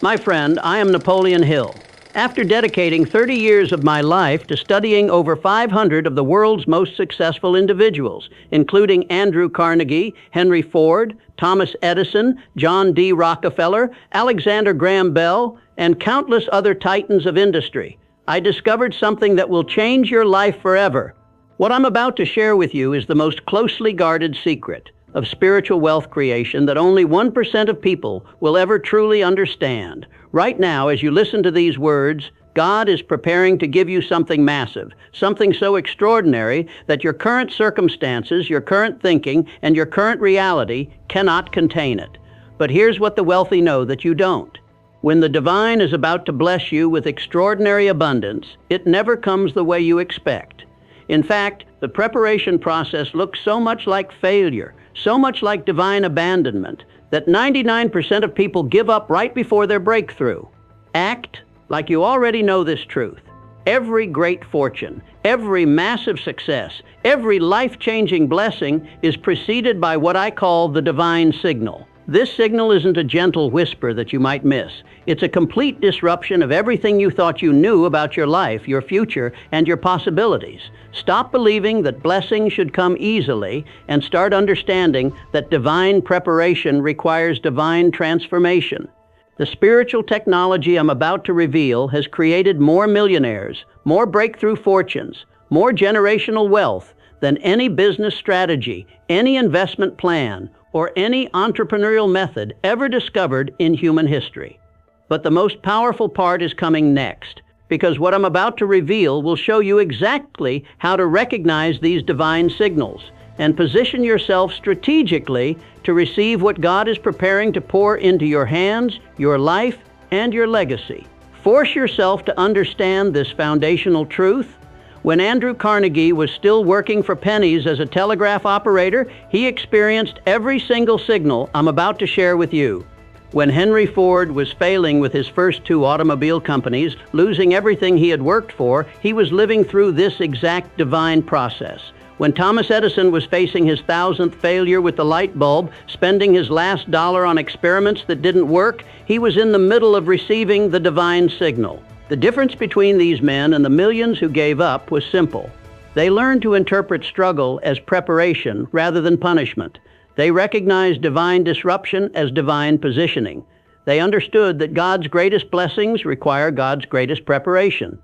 My friend, I am Napoleon Hill. After dedicating 30 years of my life to studying over 500 of the world's most successful individuals, including Andrew Carnegie, Henry Ford, Thomas Edison, John D. Rockefeller, Alexander Graham Bell, and countless other titans of industry, I discovered something that will change your life forever. What I'm about to share with you is the most closely guarded secret of spiritual wealth creation that only 1% of people will ever truly understand. Right now, as you listen to these words, God is preparing to give you something massive, something so extraordinary that your current circumstances, your current thinking, and your current reality cannot contain it. But here's what the wealthy know that you don't. When the divine is about to bless you with extraordinary abundance, it never comes the way you expect. In fact, the preparation process looks so much like failure, so much like divine abandonment, that 99% of people give up right before their breakthrough. Act like you already know this truth. Every great fortune, every massive success, every life-changing blessing is preceded by what I call the divine signal. This signal isn't a gentle whisper that you might miss. It's a complete disruption of everything you thought you knew about your life, your future, and your possibilities. Stop believing that blessings should come easily and start understanding that divine preparation requires divine transformation. The spiritual technology I'm about to reveal has created more millionaires, more breakthrough fortunes, more generational wealth than any business strategy, any investment plan, or any entrepreneurial method ever discovered in human history. But the most powerful part is coming next, because what I'm about to reveal will show you exactly how to recognize these divine signals and position yourself strategically to receive what God is preparing to pour into your hands, your life, and your legacy. Force yourself to understand this foundational truth. When Andrew Carnegie was still working for pennies as a telegraph operator, he experienced every single signal I'm about to share with you. When Henry Ford was failing with his first 2 automobile companies, losing everything he had worked for, he was living through this exact divine process. When Thomas Edison was facing his 1,000th failure with the light bulb, spending his last dollar on experiments that didn't work, he was in the middle of receiving the divine signal. The difference between these men and the millions who gave up was simple. They learned to interpret struggle as preparation rather than punishment. They recognized divine disruption as divine positioning. They understood that God's greatest blessings require God's greatest preparation.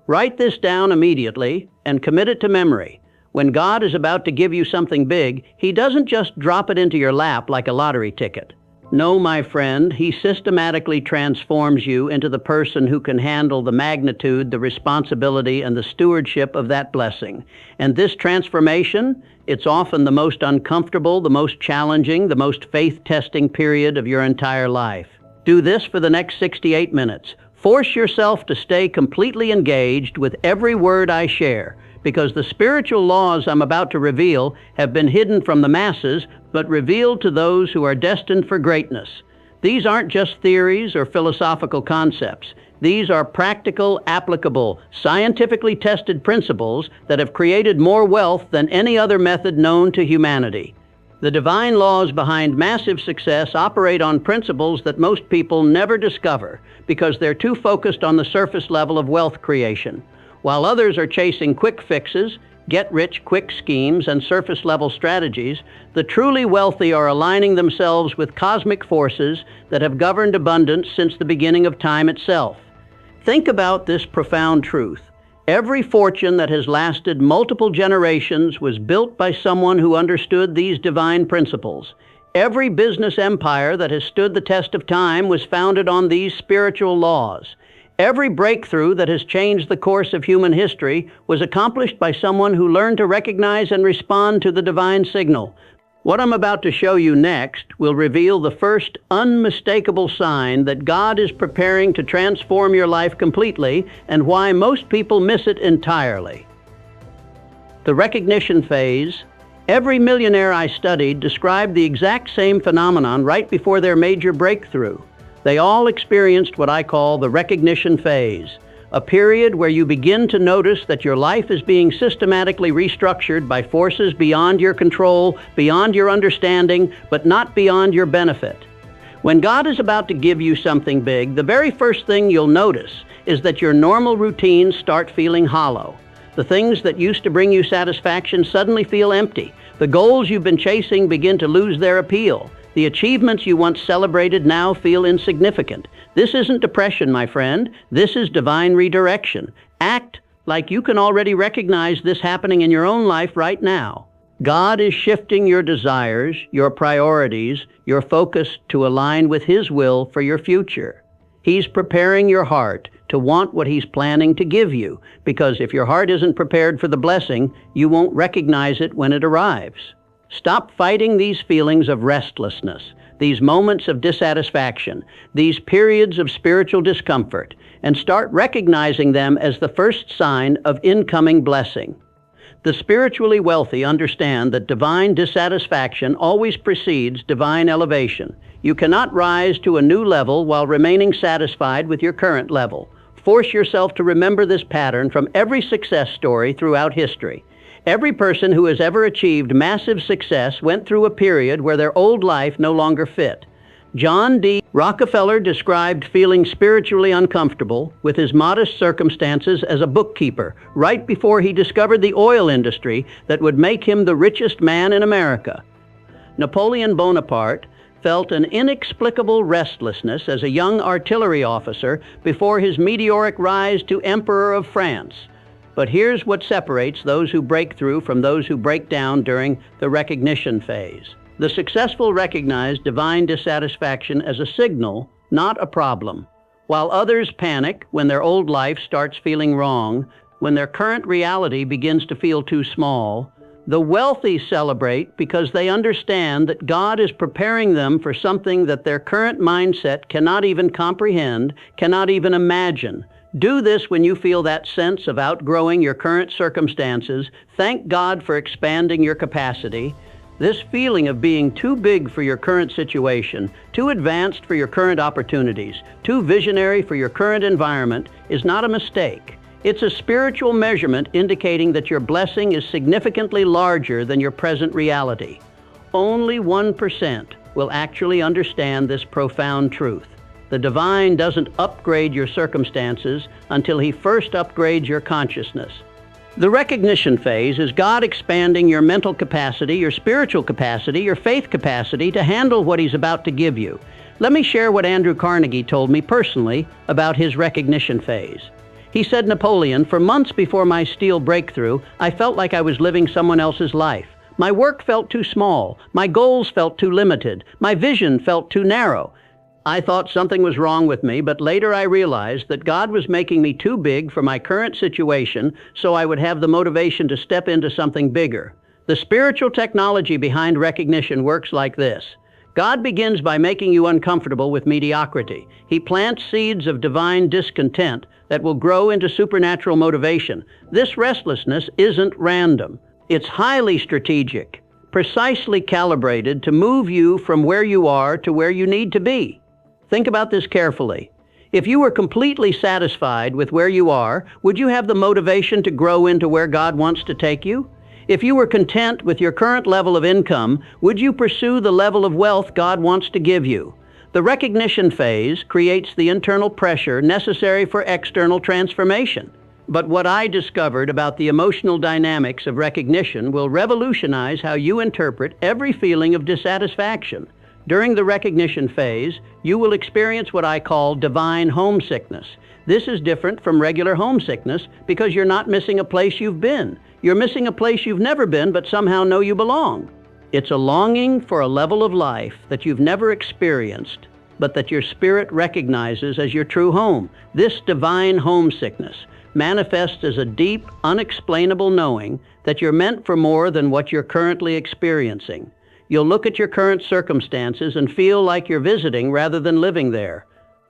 Write this down immediately and commit it to memory. When God is about to give you something big, He doesn't just drop it into your lap like a lottery ticket. No, my friend, He systematically transforms you into the person who can handle the magnitude, the responsibility, and the stewardship of that blessing. And this transformation, it's often the most uncomfortable, the most challenging, the most faith-testing period of your entire life. Do this for the next 68 minutes. Force yourself to stay completely engaged with every word I share, because the spiritual laws I'm about to reveal have been hidden from the masses, but revealed to those who are destined for greatness. These aren't just theories or philosophical concepts. These are practical, applicable, scientifically tested principles that have created more wealth than any other method known to humanity. The divine laws behind massive success operate on principles that most people never discover because they're too focused on the surface level of wealth creation. While others are chasing quick fixes, get-rich-quick schemes, and surface-level strategies, the truly wealthy are aligning themselves with cosmic forces that have governed abundance since the beginning of time itself. Think about this profound truth. Every fortune that has lasted multiple generations was built by someone who understood these divine principles. Every business empire that has stood the test of time was founded on these spiritual laws. Every breakthrough that has changed the course of human history was accomplished by someone who learned to recognize and respond to the divine signal. What I'm about to show you next will reveal the first unmistakable sign that God is preparing to transform your life completely and why most people miss it entirely. The recognition phase. Every millionaire I studied described the exact same phenomenon right before their major breakthrough. They all experienced what I call the recognition phase, a period where you begin to notice that your life is being systematically restructured by forces beyond your control, beyond your understanding, but not beyond your benefit. When God is about to give you something big, the very first thing you'll notice is that your normal routines start feeling hollow. The things that used to bring you satisfaction suddenly feel empty. The goals you've been chasing begin to lose their appeal. The achievements you once celebrated now feel insignificant. This isn't depression, my friend. This is divine redirection. Act like you can already recognize this happening in your own life right now. God is shifting your desires, your priorities, your focus to align with His will for your future. He's preparing your heart to want what He's planning to give you, because if your heart isn't prepared for the blessing, you won't recognize it when it arrives. Stop fighting these feelings of restlessness, these moments of dissatisfaction, these periods of spiritual discomfort, and start recognizing them as the first sign of incoming blessing. The spiritually wealthy understand that divine dissatisfaction always precedes divine elevation. You cannot rise to a new level while remaining satisfied with your current level. Force yourself to remember this pattern from every success story throughout history. Every person who has ever achieved massive success went through a period where their old life no longer fit. John D. Rockefeller described feeling spiritually uncomfortable with his modest circumstances as a bookkeeper right before he discovered the oil industry that would make him the richest man in America. Napoleon Bonaparte felt an inexplicable restlessness as a young artillery officer before his meteoric rise to Emperor of France. But here's what separates those who break through from those who break down during the recognition phase. The successful recognize divine dissatisfaction as a signal, not a problem. While others panic when their old life starts feeling wrong, when their current reality begins to feel too small, the wealthy celebrate because they understand that God is preparing them for something that their current mindset cannot even comprehend, cannot even imagine. Do this when you feel that sense of outgrowing your current circumstances. Thank God for expanding your capacity. This feeling of being too big for your current situation, too advanced for your current opportunities, too visionary for your current environment is not a mistake. It's a spiritual measurement indicating that your blessing is significantly larger than your present reality. Only 1% will actually understand this profound truth. The divine doesn't upgrade your circumstances until He first upgrades your consciousness. The recognition phase is God expanding your mental capacity, your spiritual capacity, your faith capacity to handle what He's about to give you. Let me share what Andrew Carnegie told me personally about his recognition phase. He said, Napoleon, for months before my steel breakthrough, I felt like I was living someone else's life. My work felt too small. My goals felt too limited. My vision felt too narrow. I thought something was wrong with me, but later I realized that God was making me too big for my current situation so I would have the motivation to step into something bigger. The spiritual technology behind recognition works like this. God begins by making you uncomfortable with mediocrity. He plants seeds of divine discontent that will grow into supernatural motivation. This restlessness isn't random. It's highly strategic, precisely calibrated to move you from where you are to where you need to be. Think about this carefully. If you were completely satisfied with where you are, would you have the motivation to grow into where God wants to take you? If you were content with your current level of income, would you pursue the level of wealth God wants to give you? The recognition phase creates the internal pressure necessary for external transformation. But what I discovered about the emotional dynamics of recognition will revolutionize how you interpret every feeling of dissatisfaction. During the recognition phase, you will experience what I call divine homesickness. This is different from regular homesickness because you're not missing a place you've been. You're missing a place you've never been but somehow know you belong. It's a longing for a level of life that you've never experienced, but that your spirit recognizes as your true home. This divine homesickness manifests as a deep, unexplainable knowing that you're meant for more than what you're currently experiencing. You'll look at your current circumstances and feel like you're visiting rather than living there.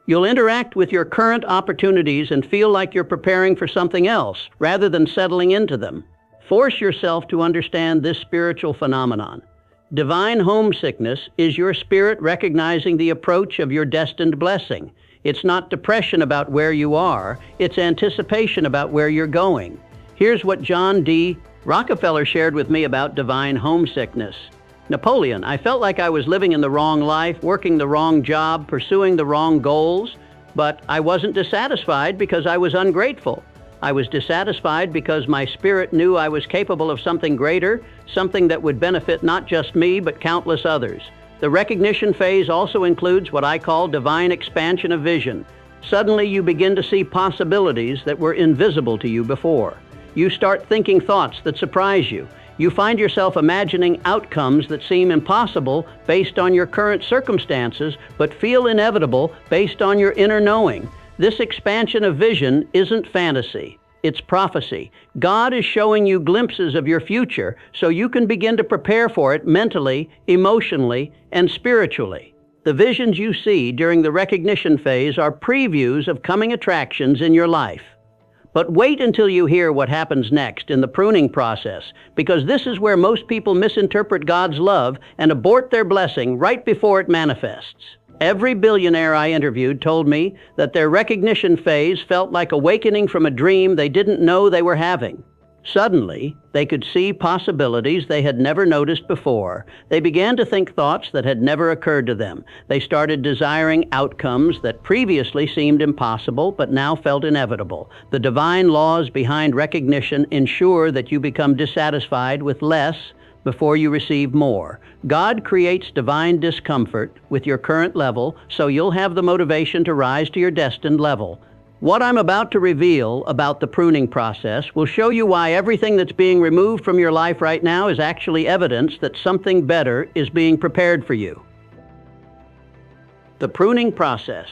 You'll interact with your current opportunities and feel like you're preparing for something else rather than settling into them. Force yourself to understand this spiritual phenomenon. Divine homesickness is your spirit recognizing the approach of your destined blessing. It's not depression about where you are, it's anticipation about where you're going. Here's what John D. Rockefeller shared with me about divine homesickness. Napoleon, I felt like I was living in the wrong life, working the wrong job, pursuing the wrong goals, but I wasn't dissatisfied because I was ungrateful. I was dissatisfied because my spirit knew I was capable of something greater, something that would benefit not just me, but countless others. The recognition phase also includes what I call divine expansion of vision. Suddenly you begin to see possibilities that were invisible to you before. You start thinking thoughts that surprise you. You find yourself imagining outcomes that seem impossible based on your current circumstances, but feel inevitable based on your inner knowing. This expansion of vision isn't fantasy, it's prophecy. God is showing you glimpses of your future so you can begin to prepare for it mentally, emotionally, and spiritually. The visions you see during the recognition phase are previews of coming attractions in your life. But wait until you hear what happens next in the pruning process, because this is where most people misinterpret God's love and abort their blessing right before it manifests. Every billionaire I interviewed told me that their recognition phase felt like awakening from a dream they didn't know they were having. Suddenly, they could see possibilities they had never noticed before. They began to think thoughts that had never occurred to them. They started desiring outcomes that previously seemed impossible but now felt inevitable. The divine laws behind recognition ensure that you become dissatisfied with less before you receive more. God creates divine discomfort with your current level so you'll have the motivation to rise to your destined level. What I'm about to reveal about the pruning process will show you why everything that's being removed from your life right now is actually evidence that something better is being prepared for you. The pruning process.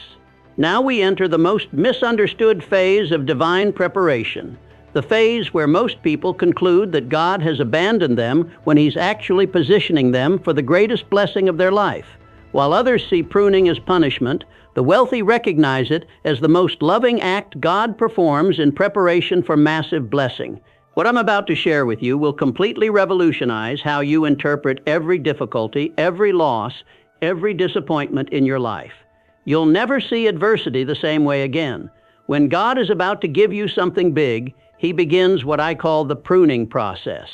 Now we enter the most misunderstood phase of divine preparation. The phase where most people conclude that God has abandoned them when He's actually positioning them for the greatest blessing of their life. While others see pruning as punishment, the wealthy recognize it as the most loving act God performs in preparation for massive blessing. What I'm about to share with you will completely revolutionize how you interpret every difficulty, every loss, every disappointment in your life. You'll never see adversity the same way again. When God is about to give you something big, He begins what I call the pruning process.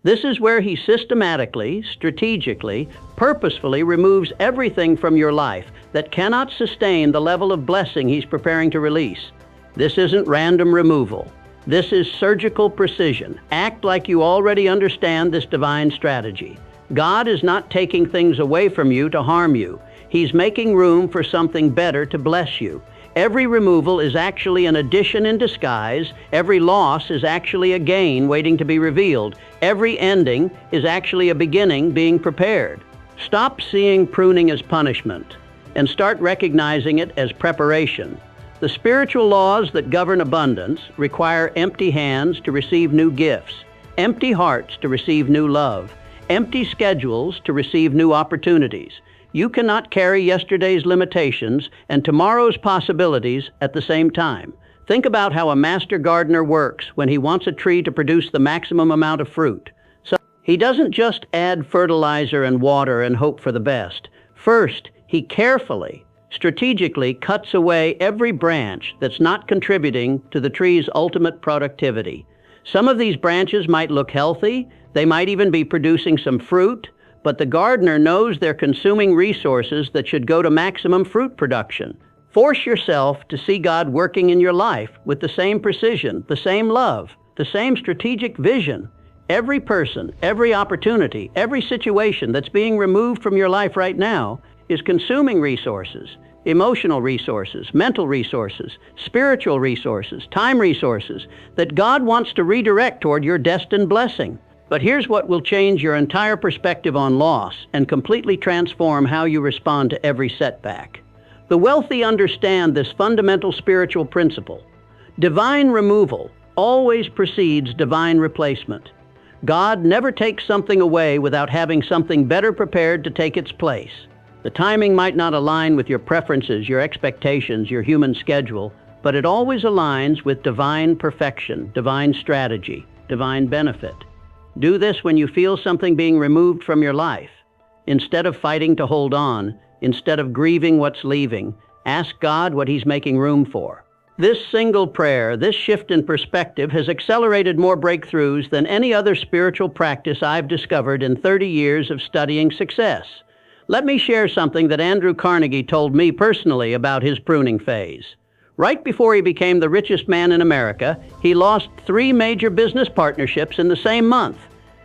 This is where He systematically, strategically, purposefully removes everything from your life that cannot sustain the level of blessing He's preparing to release. This isn't random removal. This is surgical precision. Act like you already understand this divine strategy. God is not taking things away from you to harm you. He's making room for something better to bless you. Every removal is actually an addition in disguise. Every loss is actually a gain waiting to be revealed. Every ending is actually a beginning being prepared. Stop seeing pruning as punishment and start recognizing it as preparation. The spiritual laws that govern abundance require empty hands to receive new gifts, empty hearts to receive new love, empty schedules to receive new opportunities. You cannot carry yesterday's limitations and tomorrow's possibilities at the same time. Think about how a master gardener works when he wants a tree to produce the maximum amount of fruit. So he doesn't just add fertilizer and water and hope for the best. First, he carefully, strategically cuts away every branch that's not contributing to the tree's ultimate productivity. Some of these branches might look healthy, they might even be producing some fruit, but the gardener knows they're consuming resources that should go to maximum fruit production. Force yourself to see God working in your life with the same precision, the same love, the same strategic vision. Every person, every opportunity, every situation that's being removed from your life right now is consuming resources, emotional resources, mental resources, spiritual resources, time resources that God wants to redirect toward your destined blessing. But here's what will change your entire perspective on loss and completely transform how you respond to every setback. The wealthy understand this fundamental spiritual principle. Divine removal always precedes divine replacement. God never takes something away without having something better prepared to take its place. The timing might not align with your preferences, your expectations, your human schedule, but it always aligns with divine perfection, divine strategy, divine benefit. Do this when you feel something being removed from your life. Instead of fighting to hold on, instead of grieving what's leaving, ask God what He's making room for. This single prayer, this shift in perspective, has accelerated more breakthroughs than any other spiritual practice I've discovered in 30 years of studying success. Let me share something that Andrew Carnegie told me personally about his pruning phase. Right before he became the richest man in America, he lost 3 major business partnerships in the same month.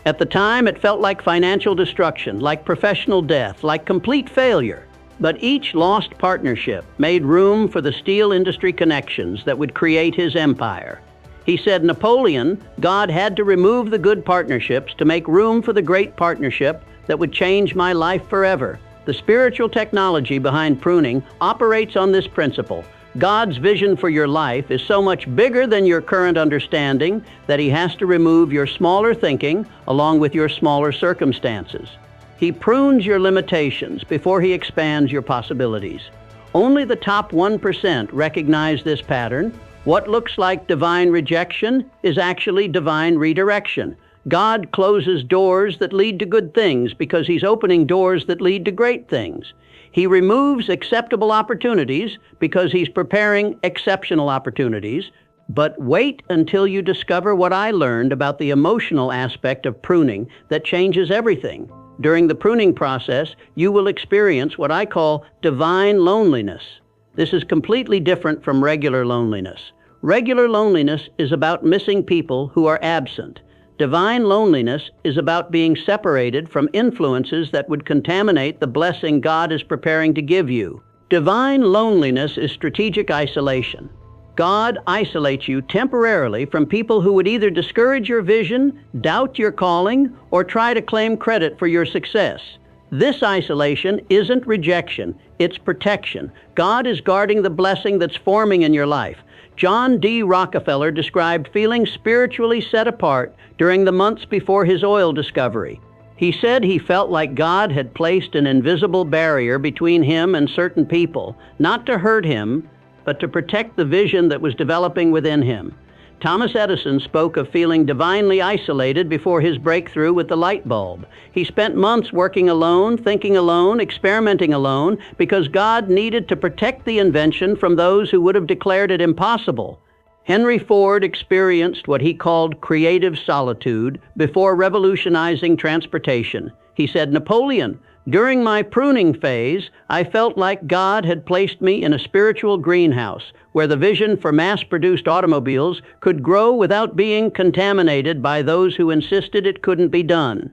At the time, it felt like financial destruction, like professional death, like complete failure. But each lost partnership made room for the steel industry connections that would create his empire. He said, Napoleon, God had to remove the good partnerships to make room for the great partnership that would change my life forever. The spiritual technology behind pruning operates on this principle. God's vision for your life is so much bigger than your current understanding that He has to remove your smaller thinking along with your smaller circumstances. He prunes your limitations before He expands your possibilities. Only the top 1% recognize this pattern. What looks like divine rejection is actually divine redirection. God closes doors that lead to good things because He's opening doors that lead to great things. He removes acceptable opportunities because He's preparing exceptional opportunities. But wait until you discover what I learned about the emotional aspect of pruning that changes everything. During the pruning process, you will experience what I call divine loneliness. This is completely different from regular loneliness. Regular loneliness is about missing people who are absent. Divine loneliness is about being separated from influences that would contaminate the blessing God is preparing to give you. Divine loneliness is strategic isolation. God isolates you temporarily from people who would either discourage your vision, doubt your calling, or try to claim credit for your success. This isolation isn't rejection, it's protection. God is guarding the blessing that's forming in your life. John D. Rockefeller described feeling spiritually set apart during the months before his oil discovery. He said he felt like God had placed an invisible barrier between him and certain people, not to hurt him, but to protect the vision that was developing within him. Thomas Edison spoke of feeling divinely isolated before his breakthrough with the light bulb. He spent months working alone, thinking alone, experimenting alone, because God needed to protect the invention from those who would have declared it impossible. Henry Ford experienced what he called creative solitude before revolutionizing transportation. He said, Napoleon, during my pruning phase, I felt like God had placed me in a spiritual greenhouse where the vision for mass-produced automobiles could grow without being contaminated by those who insisted it couldn't be done.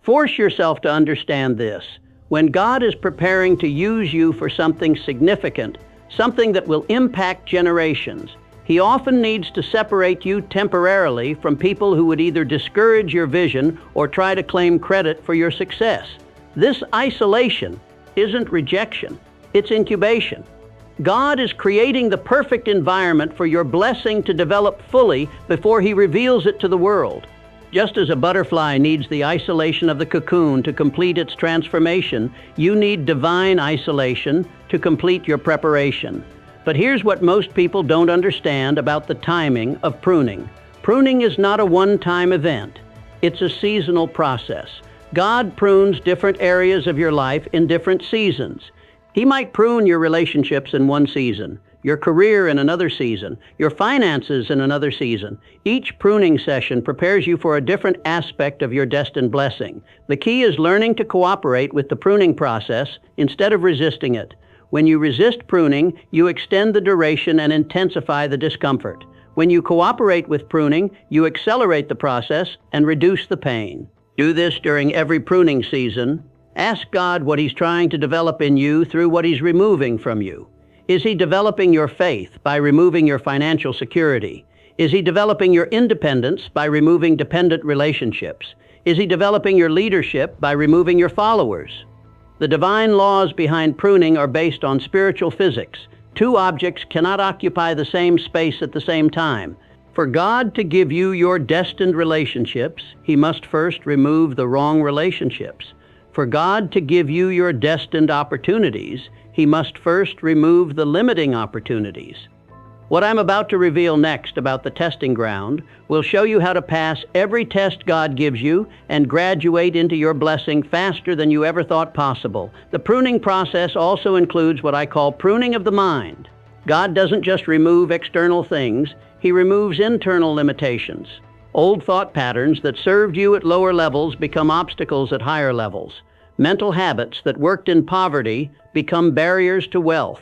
Force yourself to understand this. When God is preparing to use you for something significant, something that will impact generations, He often needs to separate you temporarily from people who would either discourage your vision or try to claim credit for your success. This isolation isn't rejection, it's incubation. God is creating the perfect environment for your blessing to develop fully before He reveals it to the world. Just as a butterfly needs the isolation of the cocoon to complete its transformation, you need divine isolation to complete your preparation. But here's what most people don't understand about the timing of pruning. Pruning is not a one-time event. It's a seasonal process. God prunes different areas of your life in different seasons. He might prune your relationships in one season, your career in another season, your finances in another season. Each pruning session prepares you for a different aspect of your destined blessing. The key is learning to cooperate with the pruning process instead of resisting it. When you resist pruning, you extend the duration and intensify the discomfort. When you cooperate with pruning, you accelerate the process and reduce the pain. Do this during every pruning season. Ask God what He's trying to develop in you through what He's removing from you. Is He developing your faith by removing your financial security? Is He developing your independence by removing dependent relationships? Is He developing your leadership by removing your followers? The divine laws behind pruning are based on spiritual physics. Two objects cannot occupy the same space at the same time. For God to give you your destined relationships, He must first remove the wrong relationships. For God to give you your destined opportunities, He must first remove the limiting opportunities. What I'm about to reveal next about the testing ground will show you how to pass every test God gives you and graduate into your blessing faster than you ever thought possible. The pruning process also includes what I call pruning of the mind. God doesn't just remove external things, He removes internal limitations. Old thought patterns that served you at lower levels become obstacles at higher levels. Mental habits that worked in poverty become barriers to wealth.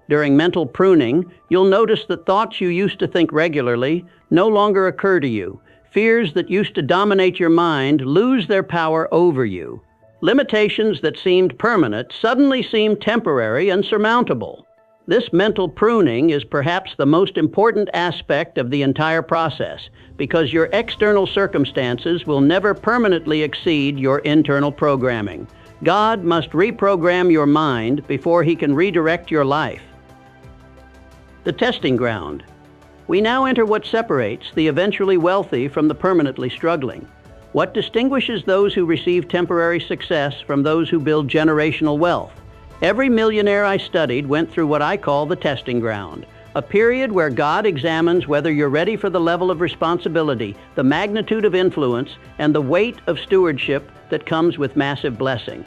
During mental pruning, you'll notice that thoughts you used to think regularly no longer occur to you. Fears that used to dominate your mind lose their power over you. Limitations that seemed permanent suddenly seem temporary and surmountable. This mental pruning is perhaps the most important aspect of the entire process, because your external circumstances will never permanently exceed your internal programming. God must reprogram your mind before He can redirect your life. The testing ground. We now enter what separates the eventually wealthy from the permanently struggling. What distinguishes those who receive temporary success from those who build generational wealth? Every millionaire I studied went through what I call the testing ground, a period where God examines whether you're ready for the level of responsibility, the magnitude of influence, and the weight of stewardship that comes with massive blessing.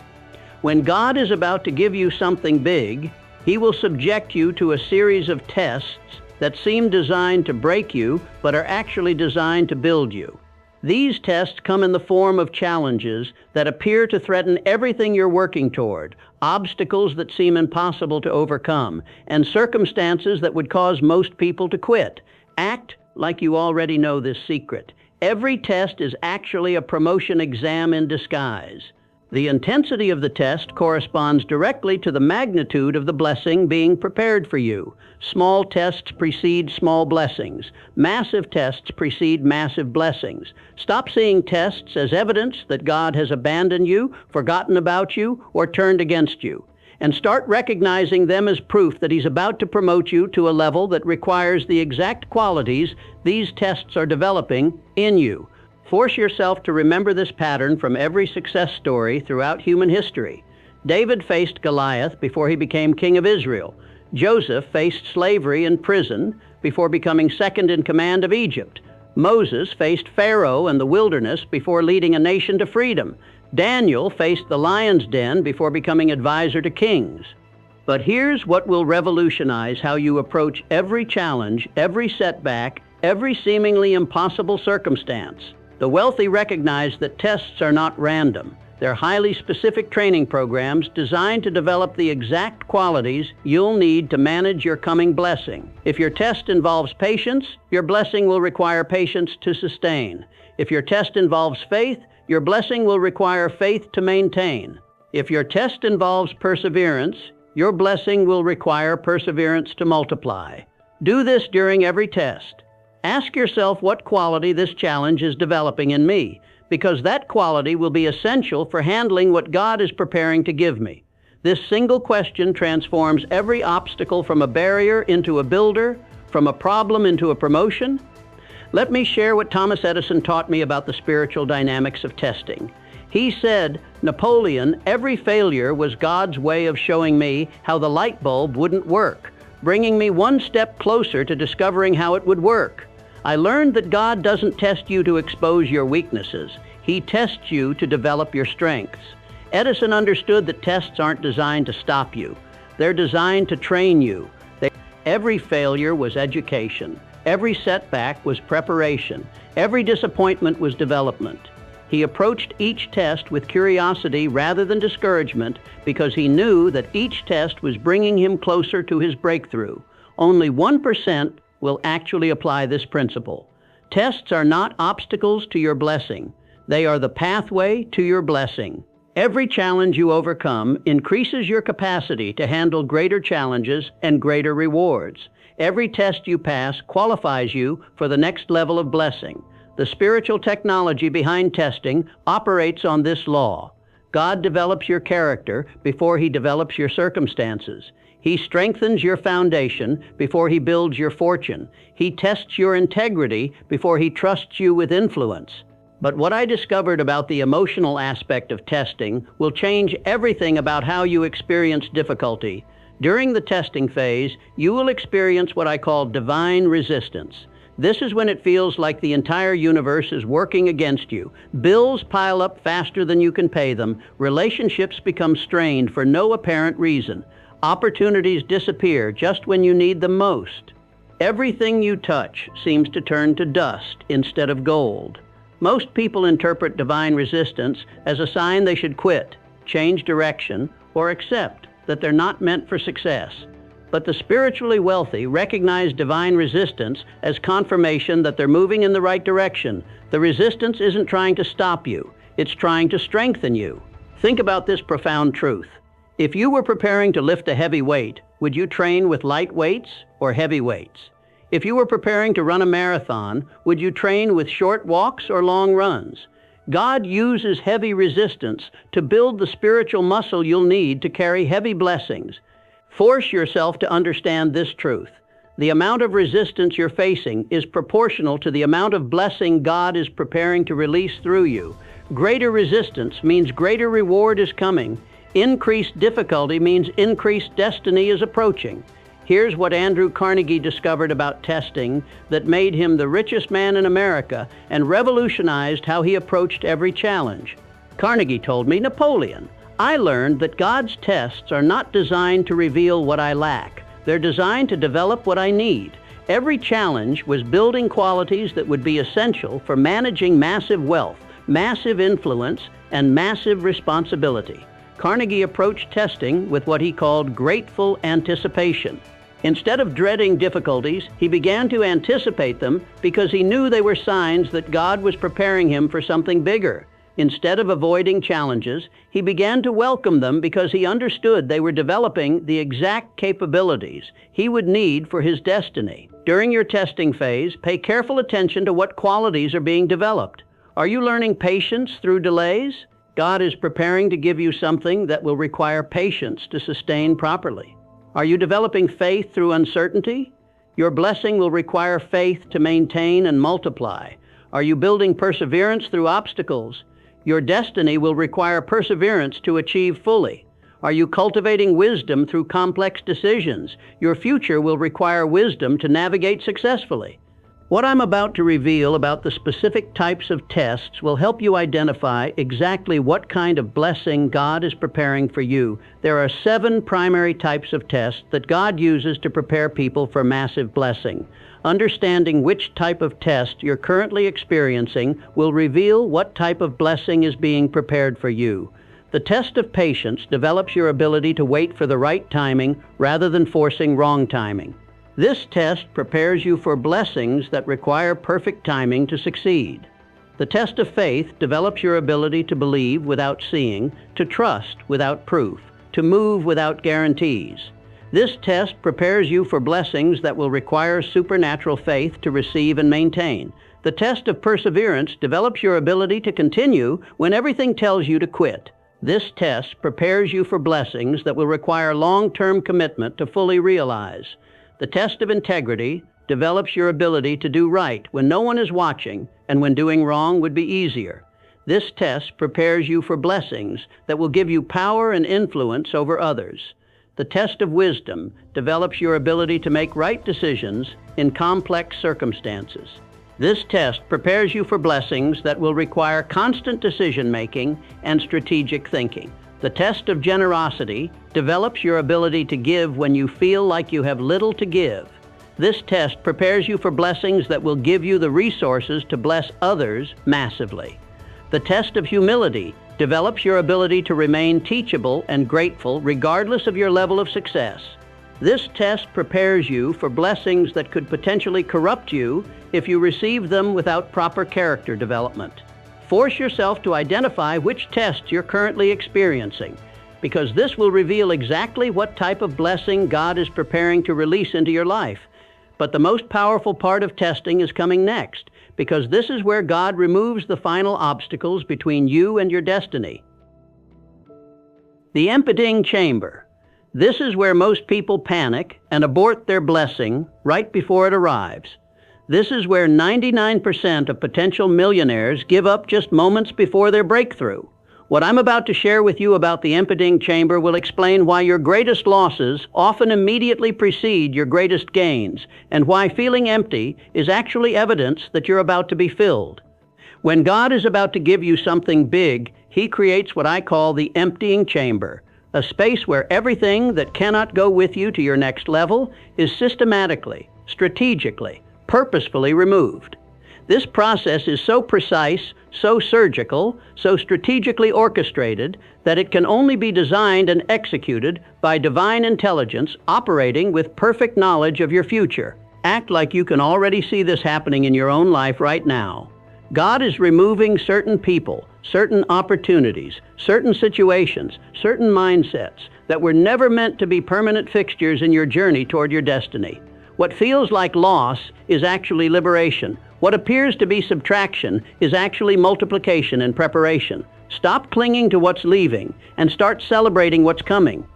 When God is about to give you something big, He will subject you to a series of tests that seem designed to break you, but are actually designed to build you. These tests come in the form of challenges that appear to threaten everything you're working toward, obstacles that seem impossible to overcome, and circumstances that would cause most people to quit. Act like you already know this secret. Every test is actually a promotion exam in disguise. The intensity of the test corresponds directly to the magnitude of the blessing being prepared for you. Small tests precede small blessings. Massive tests precede massive blessings. Stop seeing tests as evidence that God has abandoned you, forgotten about you, or turned against you, and start recognizing them as proof that He's about to promote you to a level that requires the exact qualities these tests are developing in you. Force yourself to remember this pattern from every success story throughout human history. David faced Goliath before he became king of Israel. Joseph faced slavery in prison before becoming second in command of Egypt. Moses faced Pharaoh and the wilderness before leading a nation to freedom. Daniel faced the lion's den before becoming advisor to kings. But here's what will revolutionize how you approach every challenge, every setback, every seemingly impossible circumstance. The wealthy recognize that tests are not random. They're highly specific training programs designed to develop the exact qualities you'll need to manage your coming blessing. If your test involves patience, your blessing will require patience to sustain. If your test involves faith, your blessing will require faith to maintain. If your test involves perseverance, your blessing will require perseverance to multiply. Do this during every test. Ask yourself what quality this challenge is developing in me, because that quality will be essential for handling what God is preparing to give me. This single question transforms every obstacle from a barrier into a builder, from a problem into a promotion. Let me share what Thomas Edison taught me about the spiritual dynamics of testing. He said, "Napoleon, every failure was God's way of showing me how the light bulb wouldn't work, bringing me one step closer to discovering how it would work. I learned that God doesn't test you to expose your weaknesses. He tests you to develop your strengths." Edison understood that tests aren't designed to stop you. They're designed to train you. Every failure was education. Every setback was preparation. Every disappointment was development. He approached each test with curiosity rather than discouragement because he knew that each test was bringing him closer to his breakthrough. Only 1% will actually apply this principle. Tests are not obstacles to your blessing. They are the pathway to your blessing. Every challenge you overcome increases your capacity to handle greater challenges and greater rewards. Every test you pass qualifies you for the next level of blessing. The spiritual technology behind testing operates on this law. God develops your character before He develops your circumstances. He strengthens your foundation before He builds your fortune. He tests your integrity before He trusts you with influence. But what I discovered about the emotional aspect of testing will change everything about how you experience difficulty. During the testing phase, you will experience what I call divine resistance. This is when it feels like the entire universe is working against you. Bills pile up faster than you can pay them. Relationships become strained for no apparent reason. Opportunities disappear just when you need them most. Everything you touch seems to turn to dust instead of gold. Most people interpret divine resistance as a sign they should quit, change direction, or accept that they're not meant for success. But the spiritually wealthy recognize divine resistance as confirmation that they're moving in the right direction. The resistance isn't trying to stop you, it's trying to strengthen you. Think about this profound truth. If you were preparing to lift a heavy weight, would you train with light weights or heavy weights? If you were preparing to run a marathon, would you train with short walks or long runs? God uses heavy resistance to build the spiritual muscle you'll need to carry heavy blessings. Force yourself to understand this truth. The amount of resistance you're facing is proportional to the amount of blessing God is preparing to release through you. Greater resistance means greater reward is coming. Increased difficulty means increased destiny is approaching. Here's what Andrew Carnegie discovered about testing that made him the richest man in America and revolutionized how he approached every challenge. Carnegie told me, "Napoleon, I learned that God's tests are not designed to reveal what I lack. They're designed to develop what I need." Every challenge was building qualities that would be essential for managing massive wealth, massive influence, and massive responsibility. Carnegie approached testing with what he called grateful anticipation. Instead of dreading difficulties, he began to anticipate them because he knew they were signs that God was preparing him for something bigger. Instead of avoiding challenges, he began to welcome them because he understood they were developing the exact capabilities he would need for his destiny. During your testing phase, pay careful attention to what qualities are being developed. Are you learning patience through delays? God is preparing to give you something that will require patience to sustain properly. Are you developing faith through uncertainty? Your blessing will require faith to maintain and multiply. Are you building perseverance through obstacles? Your destiny will require perseverance to achieve fully. Are you cultivating wisdom through complex decisions? Your future will require wisdom to navigate successfully. What I'm about to reveal about the specific types of tests will help you identify exactly what kind of blessing God is preparing for you. There are 7 primary types of tests that God uses to prepare people for massive blessing. Understanding which type of test you're currently experiencing will reveal what type of blessing is being prepared for you. The test of patience develops your ability to wait for the right timing rather than forcing wrong timing. This test prepares you for blessings that require perfect timing to succeed. The test of faith develops your ability to believe without seeing, to trust without proof, to move without guarantees. This test prepares you for blessings that will require supernatural faith to receive and maintain. The test of perseverance develops your ability to continue when everything tells you to quit. This test prepares you for blessings that will require long-term commitment to fully realize. The test of integrity develops your ability to do right when no one is watching and when doing wrong would be easier. This test prepares you for blessings that will give you power and influence over others. The test of wisdom develops your ability to make right decisions in complex circumstances. This test prepares you for blessings that will require constant decision-making and strategic thinking. The test of generosity develops your ability to give when you feel like you have little to give. This test prepares you for blessings that will give you the resources to bless others massively. The test of humility develops your ability to remain teachable and grateful regardless of your level of success. This test prepares you for blessings that could potentially corrupt you if you receive them without proper character development. Force yourself to identify which tests you're currently experiencing, because this will reveal exactly what type of blessing God is preparing to release into your life. But the most powerful part of testing is coming next, because this is where God removes the final obstacles between you and your destiny. The emptying chamber. This is where most people panic and abort their blessing right before it arrives. This is where 99% of potential millionaires give up just moments before their breakthrough. What I'm about to share with you about the emptying chamber will explain why your greatest losses often immediately precede your greatest gains, and why feeling empty is actually evidence that you're about to be filled. When God is about to give you something big, He creates what I call the emptying chamber. a space where everything that cannot go with you to your next level is systematically, strategically, purposefully removed. This process is so precise, so surgical, so strategically orchestrated that it can only be designed and executed by divine intelligence operating with perfect knowledge of your future. Act like you can already see this happening in your own life right now. God is removing certain people, certain opportunities, certain situations, certain mindsets that were never meant to be permanent fixtures in your journey toward your destiny. What feels like loss is actually liberation. What appears to be subtraction is actually multiplication and preparation. Stop clinging to what's leaving and start celebrating what's coming.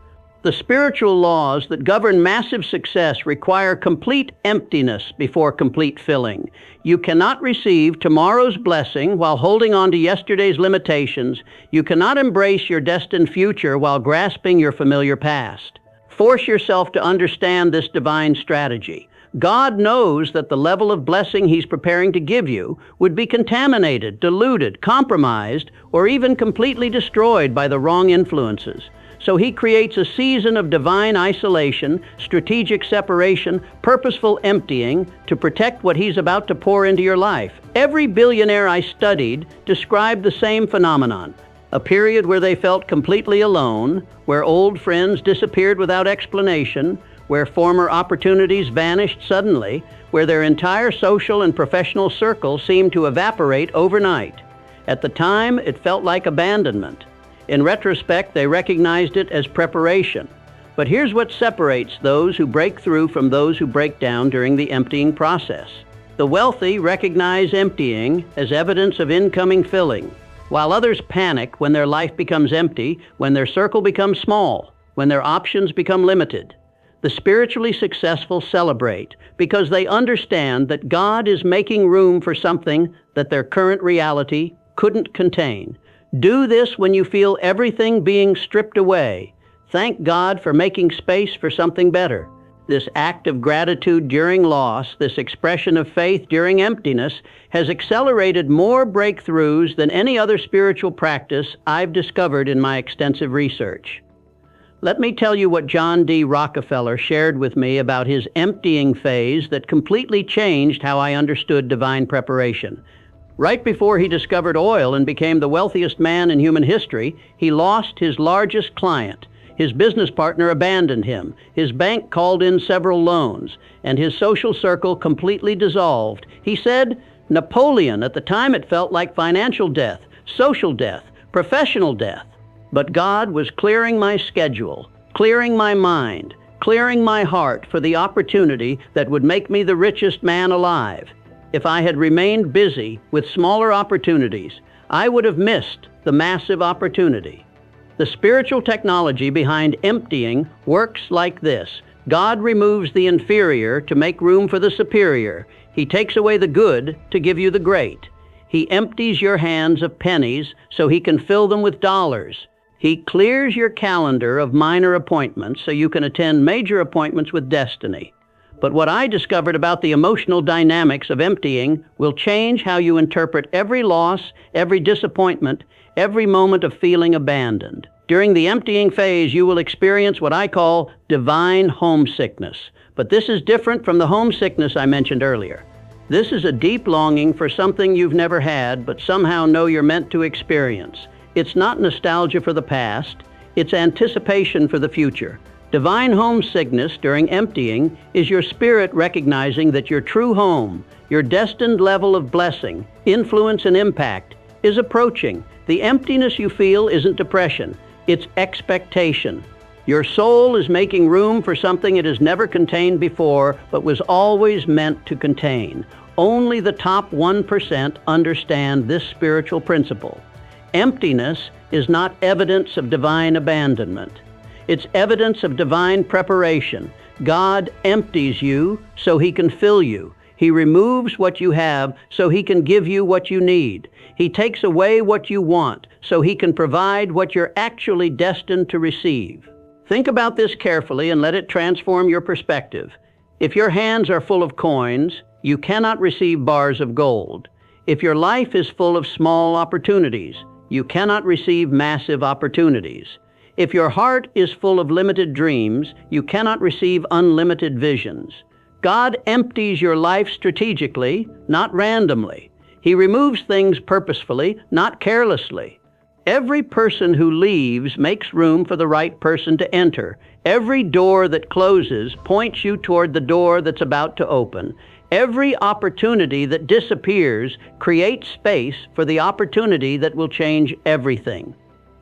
The spiritual laws that govern massive success require complete emptiness before complete filling. You cannot receive tomorrow's blessing while holding on to yesterday's limitations. You cannot embrace your destined future while grasping your familiar past. Force yourself to understand this divine strategy. God knows that the level of blessing He's preparing to give you would be contaminated, diluted, compromised, or even completely destroyed by the wrong influences. So He creates a season of divine isolation, strategic separation, purposeful emptying to protect what He's about to pour into your life. Every billionaire I studied described the same phenomenon. A period where they felt completely alone, where old friends disappeared without explanation, where former opportunities vanished suddenly, where their entire social and professional circle seemed to evaporate overnight. At the time, it felt like abandonment. In retrospect, they recognized it as preparation. But here's what separates those who break through from those who break down during the emptying process. The wealthy recognize emptying as evidence of incoming filling, while others panic when their life becomes empty, when their circle becomes small, when their options become limited. The spiritually successful celebrate because they understand that God is making room for something that their current reality couldn't contain. Do this when you feel everything being stripped away. Thank God for making space for something better. This act of gratitude during loss, this expression of faith during emptiness, has accelerated more breakthroughs than any other spiritual practice I've discovered in my extensive research. Let me tell you what John D. Rockefeller shared with me about his emptying phase that completely changed how I understood divine preparation. Right before he discovered oil and became the wealthiest man in human history, he lost his largest client. His business partner abandoned him, his bank called in several loans, and his social circle completely dissolved. He said, "Napoleon, at the time it felt like financial death, social death, professional death. But God was clearing my schedule, clearing my mind, clearing my heart for the opportunity that would make me the richest man alive. If I had remained busy with smaller opportunities, I would have missed the massive opportunity." The spiritual technology behind emptying works like this. God removes the inferior to make room for the superior. He takes away the good to give you the great. He empties your hands of pennies so He can fill them with dollars. He clears your calendar of minor appointments so you can attend major appointments with destiny. But what I discovered about the emotional dynamics of emptying will change how you interpret every loss, every disappointment, every moment of feeling abandoned. During the emptying phase, you will experience what I call divine homesickness. But this is different from the homesickness I mentioned earlier. This is a deep longing for something you've never had, but somehow know you're meant to experience. It's not nostalgia for the past, it's anticipation for the future. Divine homesickness during emptying is your spirit recognizing that your true home, your destined level of blessing, influence, and impact is approaching. The emptiness you feel isn't depression, it's expectation. Your soul is making room for something it has never contained before, but was always meant to contain. Only the top 1% understand this spiritual principle. Emptiness is not evidence of divine abandonment. It's evidence of divine preparation. God empties you so He can fill you. He removes what you have so He can give you what you need. He takes away what you want so He can provide what you're actually destined to receive. Think about this carefully and let it transform your perspective. If your hands are full of coins, you cannot receive bars of gold. If your life is full of small opportunities, you cannot receive massive opportunities. If your heart is full of limited dreams, you cannot receive unlimited visions. God empties your life strategically, not randomly. He removes things purposefully, not carelessly. Every person who leaves makes room for the right person to enter. Every door that closes points you toward the door that's about to open. Every opportunity that disappears creates space for the opportunity that will change everything.